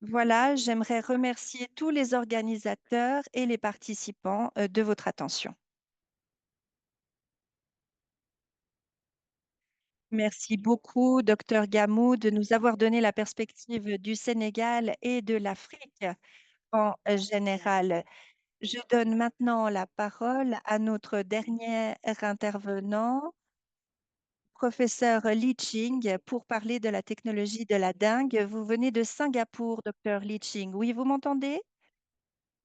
Voilà, j'aimerais remercier tous les organisateurs et les participants de votre attention. Merci beaucoup, Dr Gamou, de nous avoir donné la perspective du Sénégal et de l'Afrique en général. Je donne maintenant la parole à notre dernier intervenant, professeur Li Ching, pour parler de la technologie de la dengue. Vous venez de Singapour, docteur Li Ching. Oui, vous m'entendez?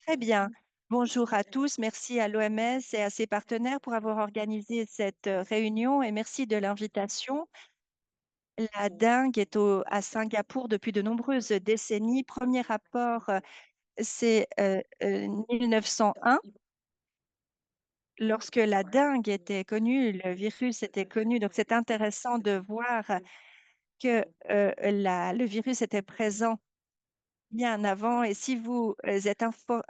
Très bien. Bonjour à tous. Merci à l'OMS et à ses partenaires pour avoir organisé cette réunion et merci de l'invitation. La dengue est à Singapour depuis de nombreuses décennies. Premier rapport, c'est 1901. lorsque la dengue était connue, le virus était connu. Donc, c'est intéressant de voir que le virus était présent bien avant. Et si vous êtes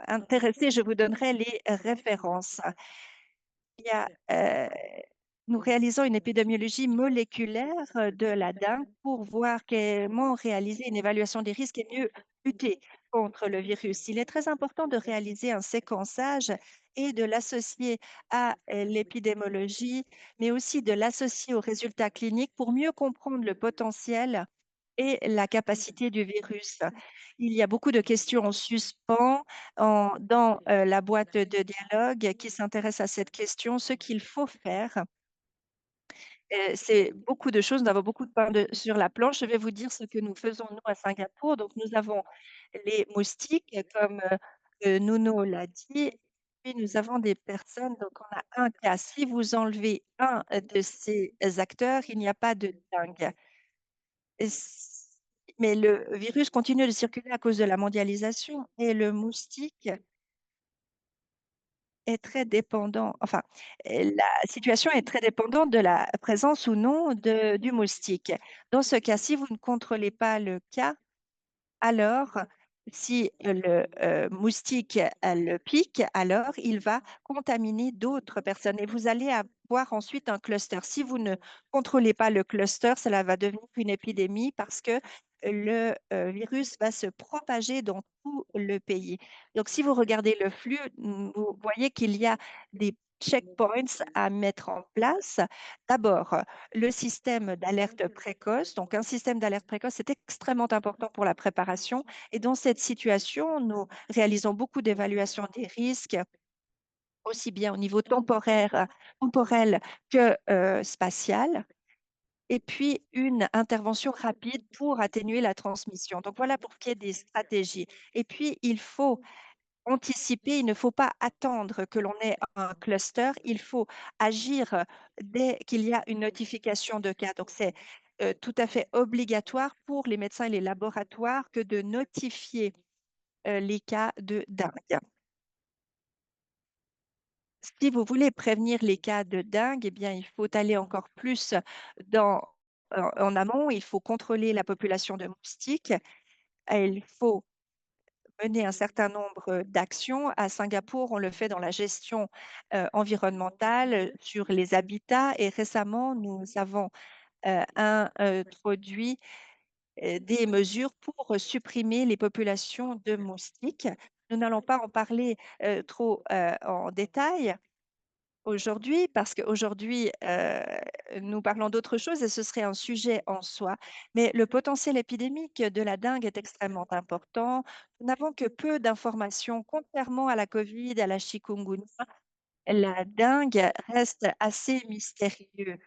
intéressé, je vous donnerai les références. Il y a, nous réalisons une épidémiologie moléculaire de la dengue pour voir comment réaliser une évaluation des risques et mieux lutter contre le virus. Il est très important de réaliser un séquençage et de l'associer à l'épidémiologie, mais aussi de l'associer aux résultats cliniques pour mieux comprendre le potentiel et la capacité du virus. Il y a beaucoup de questions en suspens dans la boîte de dialogue qui s'intéresse à cette question. Ce qu'il faut faire, c'est beaucoup de choses. Nous avons beaucoup de pain sur la planche. Je vais vous dire ce que nous faisons, nous, à Singapour. Donc, nous avons les moustiques, comme Nuno l'a dit. Puis, nous avons des personnes. Donc, on a un cas. Si vous enlevez un de ces acteurs, il n'y a pas de dingue. Mais le virus continue de circuler à cause de la mondialisation et le moustique est très dépendant, enfin, la situation est très dépendante de la présence ou non du moustique. Dans ce cas, si vous ne contrôlez pas le cas, alors si le moustique le pique, alors il va contaminer d'autres personnes et vous allez avoir ensuite un cluster. Si vous ne contrôlez pas le cluster, cela va devenir une épidémie parce que le virus va se propager dans tout le pays. Donc, si vous regardez le flux, vous voyez qu'il y a des checkpoints à mettre en place. D'abord, le système d'alerte précoce. Donc, un système d'alerte précoce est extrêmement important pour la préparation. Et dans cette situation, nous réalisons beaucoup d'évaluations des risques, aussi bien au niveau temporel que spatial. Et puis, une intervention rapide pour atténuer la transmission. Donc, voilà pour ce qui est des stratégies. Et puis, il faut anticiper, il ne faut pas attendre que l'on ait un cluster, il faut agir dès qu'il y a une notification de cas. Donc, c'est tout à fait obligatoire pour les médecins et les laboratoires que de notifier les cas de dengue. Si vous voulez prévenir les cas de dengue, eh bien, il faut aller encore plus en amont. Il faut contrôler la population de moustiques. Il faut mener un certain nombre d'actions. À Singapour, on le fait dans la gestion environnementale sur les habitats et récemment, nous avons introduit des mesures pour supprimer les populations de moustiques. Nous n'allons pas en parler trop en détail aujourd'hui parce qu'aujourd'hui, nous parlons d'autre chose et ce serait un sujet en soi. Mais le potentiel épidémique de la dengue est extrêmement important. Nous n'avons que peu d'informations, contrairement à la COVID, à la chikungunya. La dengue reste assez mystérieux.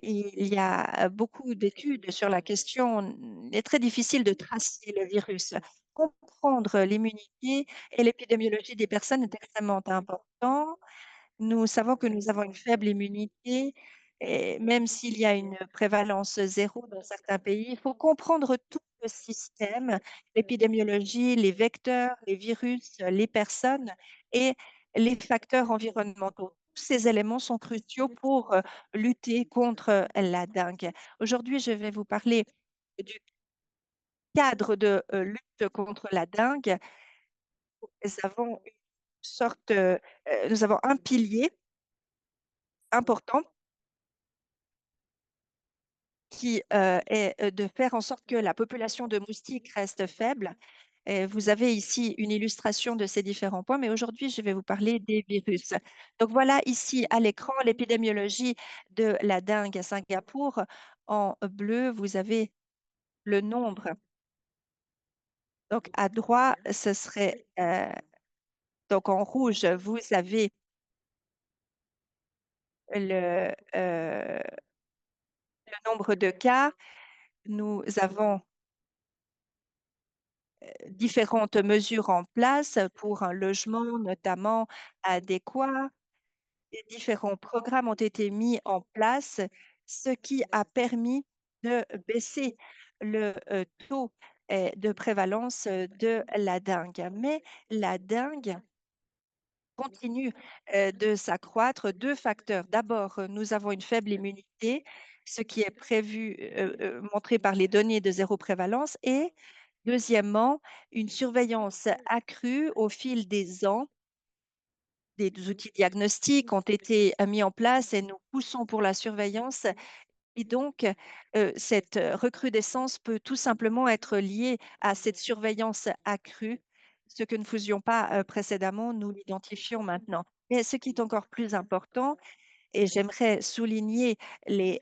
Il y a beaucoup d'études sur la question. Il est très difficile de tracer le virus. Comprendre l'immunité et l'épidémiologie des personnes est extrêmement important. Nous savons que nous avons une faible immunité, et même s'il y a une prévalence zéro dans certains pays, il faut comprendre tout le système, l'épidémiologie, les vecteurs, les virus, les personnes et les facteurs environnementaux. Tous ces éléments sont cruciaux pour lutter contre la dengue. Aujourd'hui, je vais vous parler du cadre de lutte contre la dengue. Nous avons une nous avons un pilier important qui est de faire en sorte que la population de moustiques reste faible. Et vous avez ici une illustration de ces différents points, mais aujourd'hui, je vais vous parler des virus. Donc voilà ici à l'écran l'épidémiologie de la dengue à Singapour. En bleu, vous avez le nombre. Donc à droite, ce serait, donc en rouge, vous avez le nombre de cas. Nous avons différentes mesures en place pour un logement notamment adéquat. Et différents programmes ont été mis en place, ce qui a permis de baisser le taux de prévalence de la dengue. Mais la dengue continue de s'accroître. Deux facteurs. D'abord, nous avons une faible immunité, ce qui est prévu, montré par les données de zéro prévalence. Et deuxièmement, une surveillance accrue au fil des ans. Des outils diagnostiques ont été mis en place et nous poussons pour la surveillance. Et donc, cette recrudescence peut tout simplement être liée à cette surveillance accrue. Ce que nous ne faisions pas précédemment, nous l'identifions maintenant. Mais ce qui est encore plus important, et j'aimerais souligner les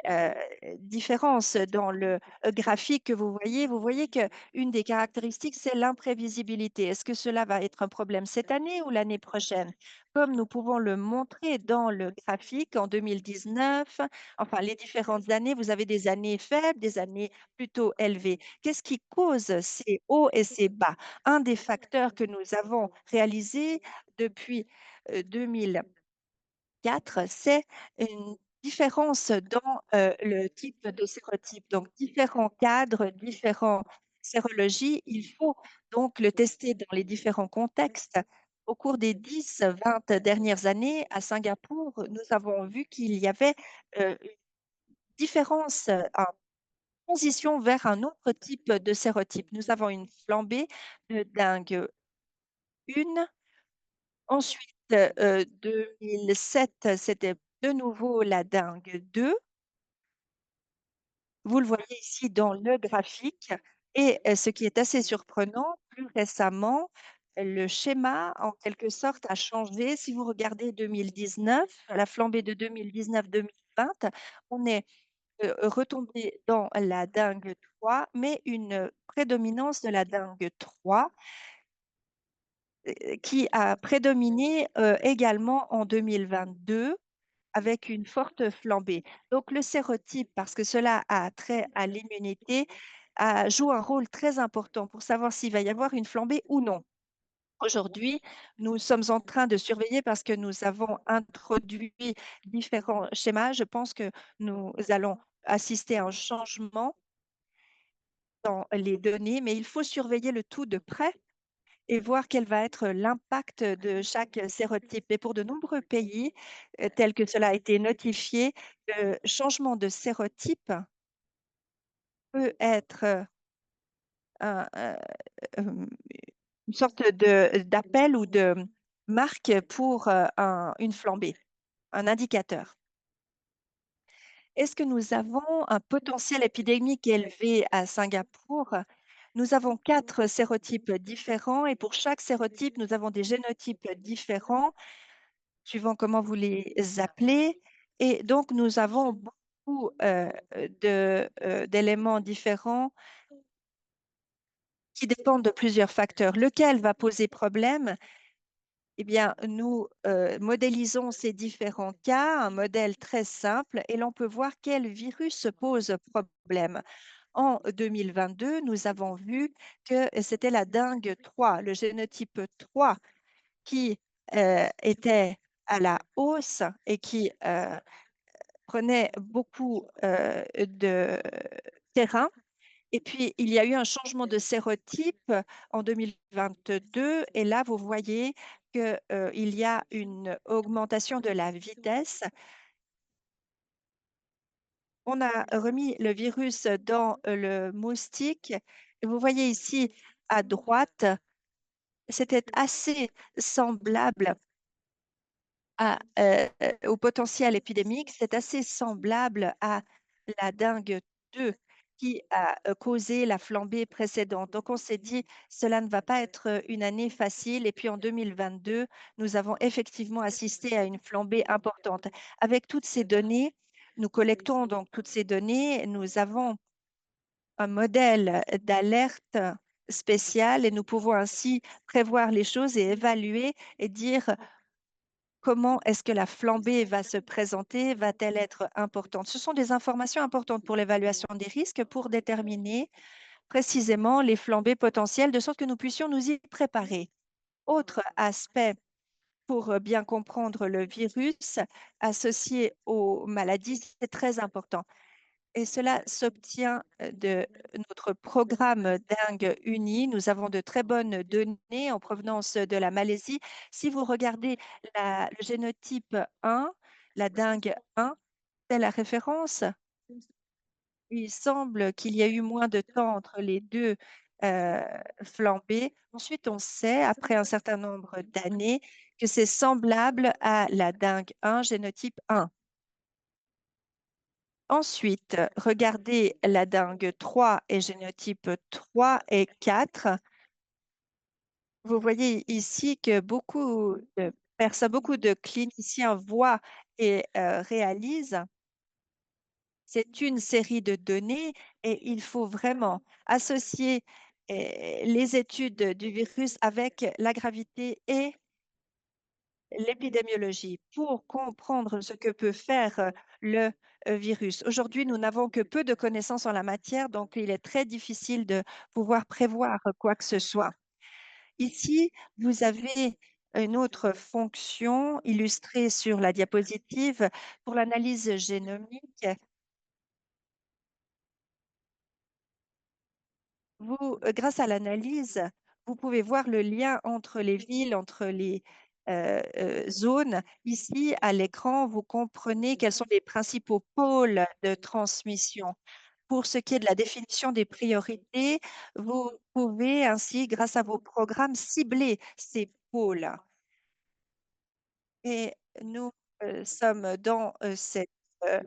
différences dans le graphique que vous voyez. Vous voyez qu'une des caractéristiques, c'est l'imprévisibilité. Est-ce que cela va être un problème cette année ou l'année prochaine? Comme nous pouvons le montrer dans le graphique en 2019, enfin les différentes années, vous avez des années faibles, des années plutôt élevées. Qu'est-ce qui cause ces hauts et ces bas? Un des facteurs que nous avons réalisé depuis 2000 4, c'est une différence dans le type de sérotype. Donc, différents cadres, différentes sérologies, il faut donc le tester dans les différents contextes. Au cours des 10-20 dernières années, à Singapour, nous avons vu qu'il y avait une différence, une transition vers un autre type de sérotype. Nous avons une flambée de dingue 1. Ensuite, 2007, c'était de nouveau la dingue 2. Vous le voyez ici dans le graphique. Et ce qui est assez surprenant, plus récemment, le schéma, en quelque sorte, a changé. Si vous regardez 2019, la flambée de 2019-2020, on est retombé dans la dingue 3, mais une prédominance de la dingue 3 qui a prédominé également en 2022 avec une forte flambée. Donc le sérotype, parce que cela a trait à l'immunité, joue un rôle très important pour savoir s'il va y avoir une flambée ou non. Aujourd'hui, nous sommes en train de surveiller parce que nous avons introduit différents schémas. Je pense que nous allons assister à un changement dans les données, mais il faut surveiller le tout de près et voir quel va être l'impact de chaque sérotype. Et pour de nombreux pays, tels que cela a été notifié, le changement de sérotype peut être euh, une sorte d'appel ou de marque pour une flambée, un indicateur. Est-ce que nous avons un potentiel épidémique élevé à Singapour? Nous avons 4 sérotypes différents et pour chaque sérotype, nous avons des génotypes différents suivant comment vous les appelez. Et donc, nous avons beaucoup d'éléments différents qui dépendent de plusieurs facteurs. Lequel va poser problème? Eh bien, nous modélisons ces différents cas, un modèle très simple, et l'on peut voir quel virus pose problème. En 2022, nous avons vu que c'était la dengue 3, le génotype 3, qui était à la hausse et qui prenait beaucoup de terrain. Et puis, il y a eu un changement de sérotype en 2022. Et là, vous voyez qu'il y a une augmentation de la vitesse. On a remis le virus dans le moustique. Et vous voyez ici à droite, c'était assez semblable au potentiel épidémique, c'est assez semblable à la dengue 2 qui a causé la flambée précédente. Donc, on s'est dit, cela ne va pas être une année facile. Et puis, en 2022, nous avons effectivement assisté à une flambée importante. Avec toutes ces données, nous collectons donc toutes ces données. Nous avons un modèle d'alerte spécial et nous pouvons ainsi prévoir les choses et évaluer et dire comment est-ce que la flambée va se présenter? Va-t-elle être importante? Ce sont des informations importantes pour l'évaluation des risques pour déterminer précisément les flambées potentielles de sorte que nous puissions nous y préparer. Autre aspect pour bien comprendre le virus associé aux maladies, c'est très important. Et cela s'obtient de notre programme Dengue Uni. Nous avons de très bonnes données en provenance de la Malaisie. Si vous regardez le génotype 1, la dengue 1, c'est la référence. Il semble qu'il y a eu moins de temps entre les deux euh, flambées. Ensuite, on sait, après un certain nombre d'années, que c'est semblable à la dengue 1, génotype 1. Ensuite, regardez la dengue 3 et génotype 3 et 4. Vous voyez ici que beaucoup de personnes, beaucoup de cliniciens voient et réalisent. C'est une série de données et il faut vraiment associer les études du virus avec la gravité et l'épidémiologie pour comprendre ce que peut faire le virus. Aujourd'hui, nous n'avons que peu de connaissances en la matière, donc il est très difficile de pouvoir prévoir quoi que ce soit. Ici, vous avez une autre fonction illustrée sur la diapositive pour l'analyse génomique. Grâce à l'analyse, vous pouvez voir le lien entre les villes, entre les zones. Ici, à l'écran, vous comprenez quels sont les principaux pôles de transmission. Pour ce qui est de la définition des priorités, vous pouvez ainsi, grâce à vos programmes, cibler ces pôles. Et nous sommes dans cette euh,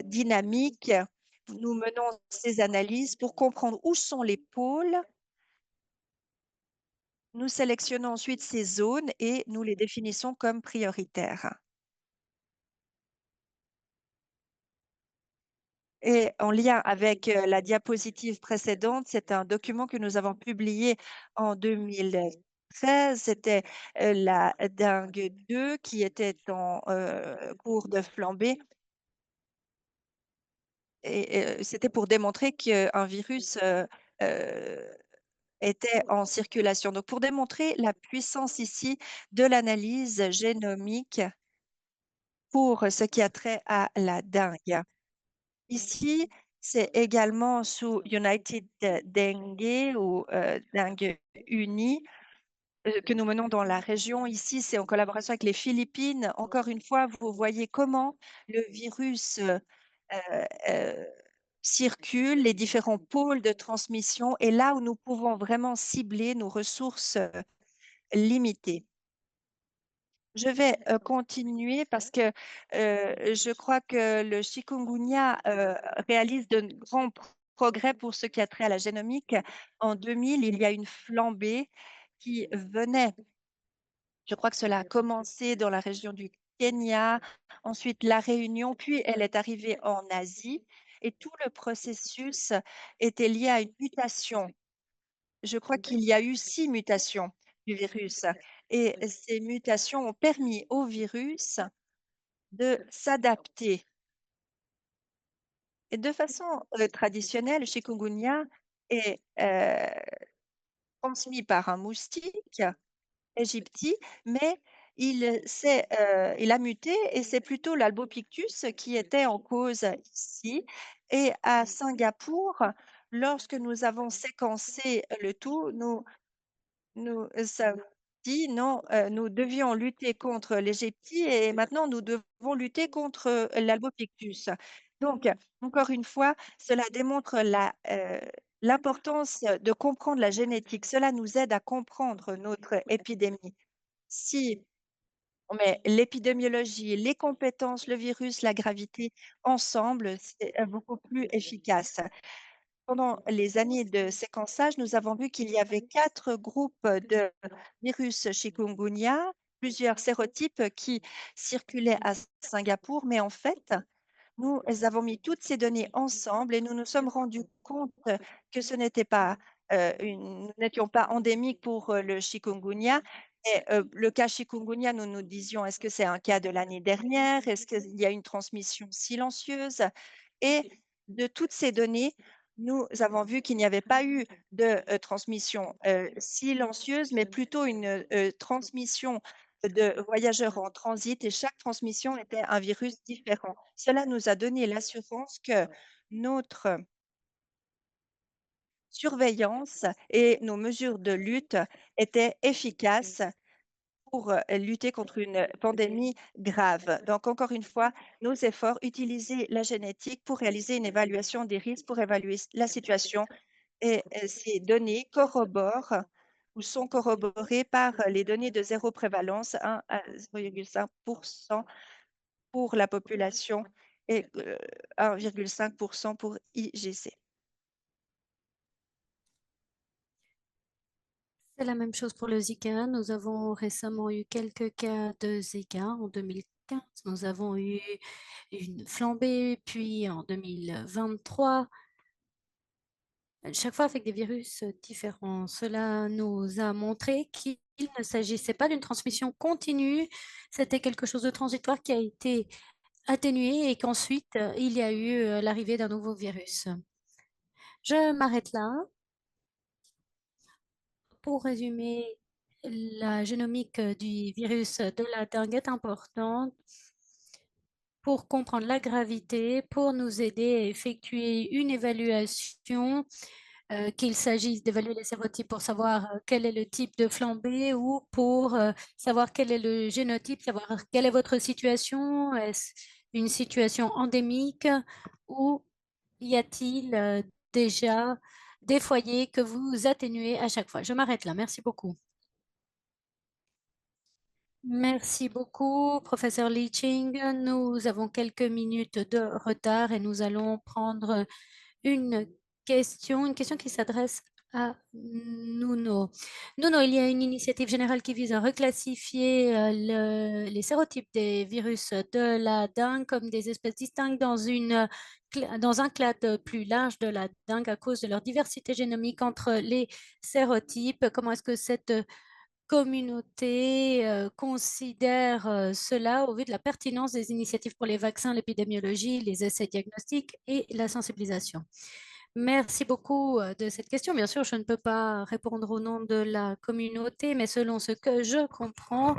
dynamique. Nous menons ces analyses pour comprendre où sont les pôles. Nous sélectionnons ensuite ces zones et nous les définissons comme prioritaires. Et en lien avec la diapositive précédente, c'est un document que nous avons publié en 2013. C'était la dengue 2 qui était en cours de flambée. Et c'était pour démontrer qu'un virus euh, était en circulation. Donc, pour démontrer la puissance ici de l'analyse génomique pour ce qui a trait à la dengue. Ici, c'est également sous United Dengue ou Dengue Uni que nous menons dans la région. Ici, c'est en collaboration avec les Philippines. Encore une fois, vous voyez comment le virus euh, circule, les différents pôles de transmission et là où nous pouvons vraiment cibler nos ressources limitées. Je vais continuer parce que je crois que le chikungunya réalise de grands progrès pour ce qui a trait à la génomique. En 2000, il y a une flambée qui venait, je crois que cela a commencé dans la région du Kenya, ensuite la Réunion, puis elle est arrivée en Asie et tout le processus était lié à une mutation. Je crois qu'il y a eu 6 mutations du virus et ces mutations ont permis au virus de s'adapter. Et de façon traditionnelle, le chikungunya est transmis par un moustique égypti, mais il a muté et c'est plutôt l'Albopictus qui était en cause ici. Et à Singapour, lorsque nous avons séquencé le tout, nous avons dit non, nous devions lutter contre l'Égyptie et maintenant nous devons lutter contre l'Albopictus. Donc, encore une fois, cela démontre l'importance de comprendre la génétique. Cela nous aide à comprendre notre épidémie. Si on met l'épidémiologie, les compétences, le virus, la gravité ensemble, c'est beaucoup plus efficace. Pendant les années de séquençage, nous avons vu qu'il y avait 4 groupes de virus chikungunya, plusieurs sérotypes qui circulaient à Singapour, mais en fait, nous avons mis toutes ces données ensemble et nous nous sommes rendus compte que ce n'était pas nous n'étions pas endémiques pour le chikungunya. Et, le cas chikungunya, nous nous disions, est-ce que c'est un cas de l'année dernière? Est-ce qu'il y a une transmission silencieuse? Et de toutes ces données, nous avons vu qu'il n'y avait pas eu de transmission silencieuse, mais plutôt une transmission de voyageurs en transit et chaque transmission était un virus différent. Cela nous a donné l'assurance que notre surveillance et nos mesures de lutte étaient efficaces pour lutter contre une pandémie grave. Donc, encore une fois, nos efforts, utiliser la génétique pour réaliser une évaluation des risques, pour évaluer la situation et ces données corroborent ou sont corroborées par les données de zéro prévalence, 1 à 0,5% pour la population et 1,5% pour IGC.
C'est la même chose pour le Zika. Nous avons récemment eu quelques cas de Zika en 2015. Nous avons eu une flambée, puis en 2023, chaque fois avec des virus différents. Cela nous a montré qu'il ne s'agissait pas d'une transmission continue, c'était quelque chose de transitoire qui a été atténué et qu'ensuite, il y a eu l'arrivée d'un nouveau virus. Je m'arrête là. Pour résumer, la génomique du virus de la dengue est importante pour comprendre la gravité, pour nous aider à effectuer une évaluation, qu'il s'agisse d'évaluer les sérotypes pour savoir quel est le type de flambée ou pour savoir quel est le génotype, savoir quelle est votre situation, est-ce une situation endémique ou y a-t-il déjà des foyers que vous atténuez à chaque fois? Je m'arrête là. Merci beaucoup. Merci beaucoup, professeur Leaching. Nous avons quelques minutes de retard et nous allons prendre une une question qui s'adresse à Nuno. Nuno, il y a une initiative générale qui vise à reclassifier les sérotypes des virus de la dengue comme des espèces distinctes dans un clade plus large de la dengue à cause de leur diversité génomique entre les sérotypes. Comment est-ce que cette communauté considère cela au vu de la pertinence des initiatives pour les vaccins, l'épidémiologie, les essais diagnostiques et la sensibilisation? Merci beaucoup de cette question. Bien sûr, je ne peux pas répondre au nom de la communauté, mais selon ce que je comprends,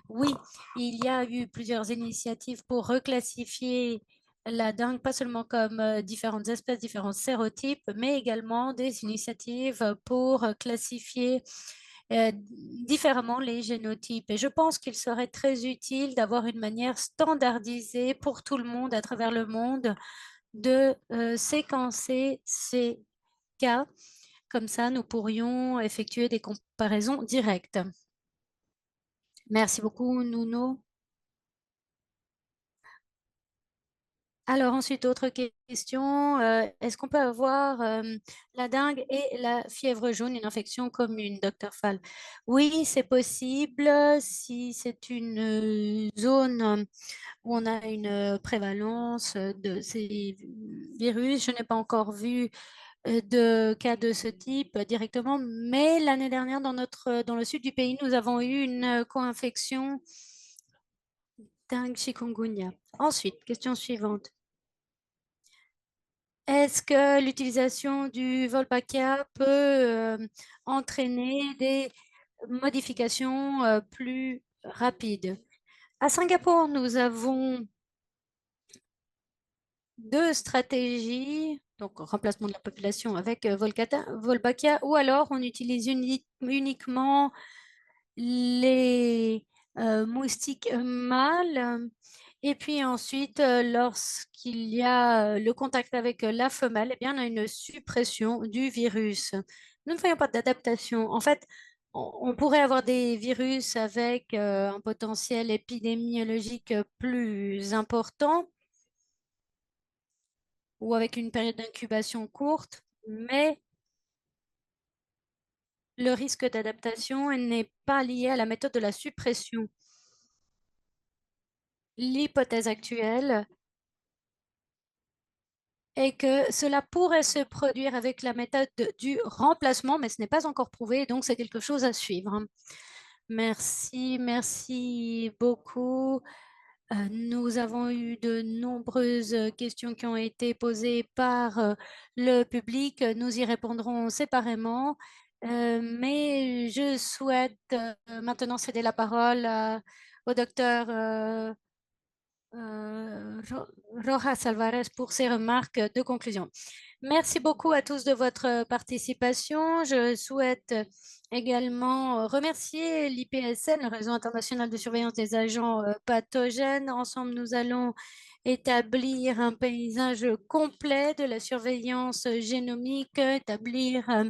oui, il y a eu plusieurs initiatives pour reclassifier la dengue, pas seulement comme différentes espèces, différents sérotypes, mais également des initiatives pour classifier différemment les génotypes. Et je pense qu'il serait très utile d'avoir une manière standardisée pour tout le monde à travers le monde de séquencer ces cas. Comme ça, nous pourrions effectuer des comparaisons directes. Merci beaucoup, Nuno. Alors ensuite, autre question, est-ce qu'on peut avoir la dengue et la fièvre jaune, une infection commune, docteur Fall? Oui, c'est possible si c'est une zone où on a une prévalence de ces virus. Je n'ai pas encore vu de cas de ce type directement, mais l'année dernière, dans le sud du pays, nous avons eu une co-infection dengue chikungunya. Ensuite, question suivante. Est-ce que l'utilisation du Volpakia peut entraîner des modifications plus rapides? À Singapour, nous avons deux stratégies, donc remplacement de la population avec Volpakia, ou alors on utilise uniquement les moustiques mâles. Et puis ensuite, lorsqu'il y a le contact avec la femelle, eh bien, on a une suppression du virus. Nous ne voyons pas d'adaptation. En fait, on pourrait avoir des virus avec un potentiel épidémiologique plus important ou avec une période d'incubation courte, mais le risque d'adaptation n'est pas lié à la méthode de la suppression. L'hypothèse actuelle est que cela pourrait se produire avec la méthode du remplacement, mais ce n'est pas encore prouvé, donc c'est quelque chose à suivre. Merci, merci beaucoup. Nous avons eu de nombreuses questions qui ont été posées par le public. Nous y répondrons séparément. Mais je souhaite maintenant céder la parole au docteur Rojas Alvarez pour ses remarques de conclusion. Merci beaucoup à tous de votre participation. Je souhaite également remercier l'IPSN, le Réseau international de surveillance des agents pathogènes. Ensemble, nous allons établir un paysage complet de la surveillance génomique, établir un,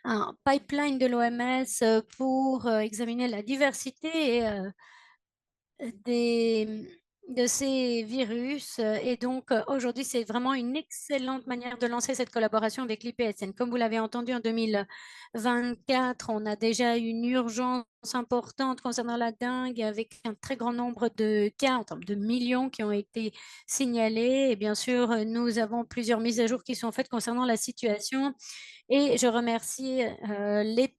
un pipeline de l'OMS pour examiner la diversité des, de ces virus. Et donc, aujourd'hui, c'est vraiment une excellente manière de lancer cette collaboration avec l'IPSN. Comme vous l'avez entendu, en 2024, on a déjà une urgence importante concernant la dengue avec un très grand nombre de cas, en termes de millions, qui ont été signalés. Et bien sûr, nous avons plusieurs mises à jour qui sont faites concernant la situation. Et je remercie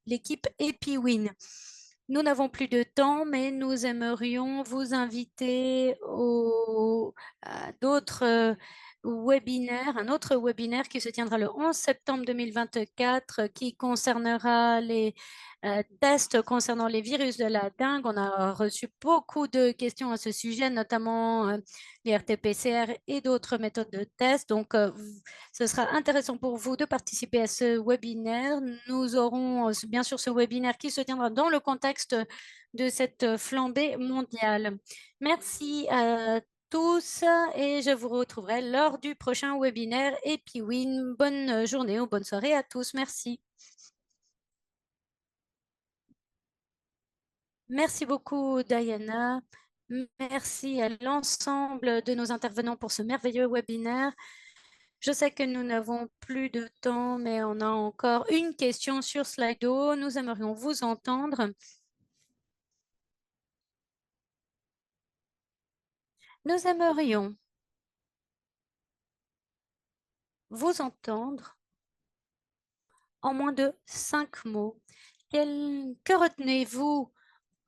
l'équipe EpiWin. Nous n'avons plus de temps, mais nous aimerions vous inviter à d'autres webinaires, un autre webinaire qui se tiendra le 11 septembre 2024, qui concernera les tests concernant les virus de la dengue. On a reçu beaucoup de questions à ce sujet, notamment les RT-PCR et d'autres méthodes de test. Donc, ce sera intéressant pour vous de participer à ce webinaire. Nous aurons bien sûr ce webinaire qui se tiendra dans le contexte de cette flambée mondiale. Merci à tous et je vous retrouverai lors du prochain webinaire. Et puis oui, une bonne journée ou bonne soirée à tous. Merci. Merci beaucoup, Diana. Merci à l'ensemble de nos intervenants pour ce merveilleux webinaire. Je sais que nous n'avons plus de temps, mais on a encore une question sur Slido. Nous aimerions vous entendre. Nous aimerions vous entendre en moins de 5 mots. Que retenez-vous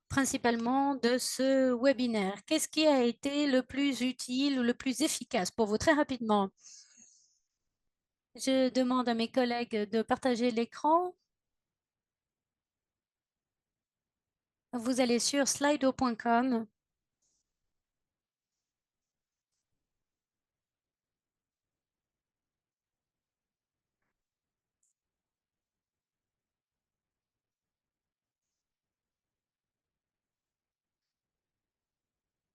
principalement de ce webinaire? Qu'est-ce qui a été le plus utile ou le plus efficace pour vous? Très rapidement, je demande à mes collègues de partager l'écran. Vous allez sur slido.com.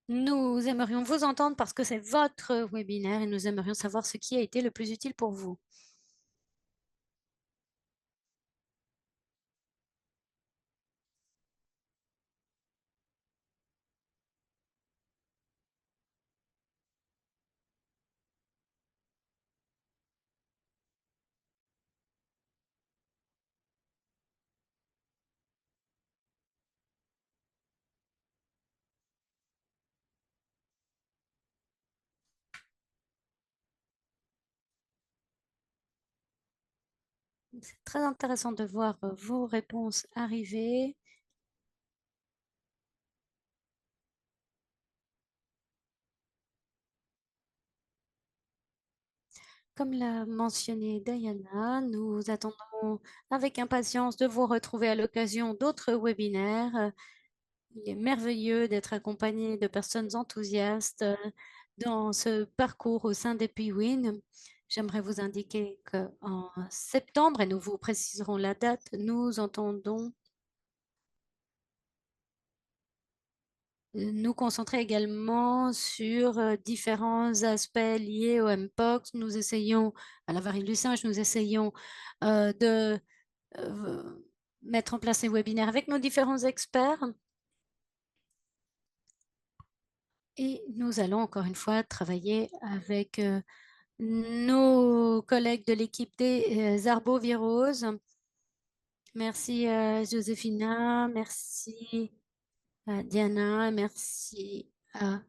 Nous aimerions vous entendre parce que c'est votre webinaire et nous aimerions savoir ce qui a été le plus utile pour vous. C'est très intéressant de voir vos réponses arriver. Comme l'a mentionné Diana, nous attendons avec impatience de vous retrouver à l'occasion d'autres webinaires. Il est merveilleux d'être accompagné de personnes enthousiastes dans ce parcours au sein des PWIN. J'aimerais vous indiquer qu'en septembre, et nous vous préciserons la date, nous entendons nous concentrer également sur différents aspects liés au Mpox. Nous essayons, à la variole du singe, nous essayons de mettre en place ces webinaires avec nos différents experts. Et nous allons encore une fois travailler avec nos collègues de l'équipe des arboviroses. Merci Joséphina, merci Diana, merci à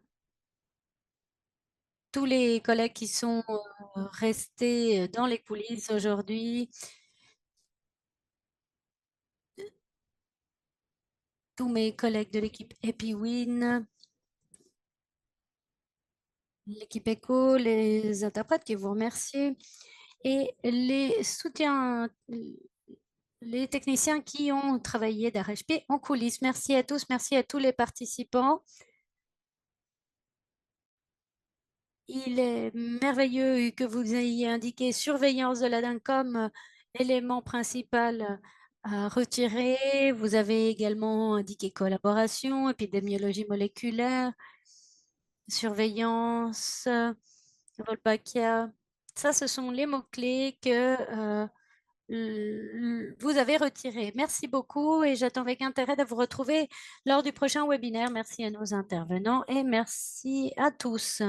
tous les collègues qui sont restés dans les coulisses aujourd'hui, tous mes collègues de l'équipe EpiWin, l'équipe ECHO, les interprètes qui vous remercient et les soutiens les techniciens qui ont travaillé d'arrache-pied en coulisses. Merci à tous, merci à tous les participants. Il est merveilleux que vous ayez indiqué surveillance de la DIN comme élément principal à retirer. Vous avez également indiqué collaboration, épidémiologie moléculaire, surveillance, Wolbachia. Ça, ce sont les mots-clés que vous avez retirés. Merci beaucoup et j'attends avec intérêt de vous retrouver lors du prochain webinaire. Merci à nos intervenants et merci à tous.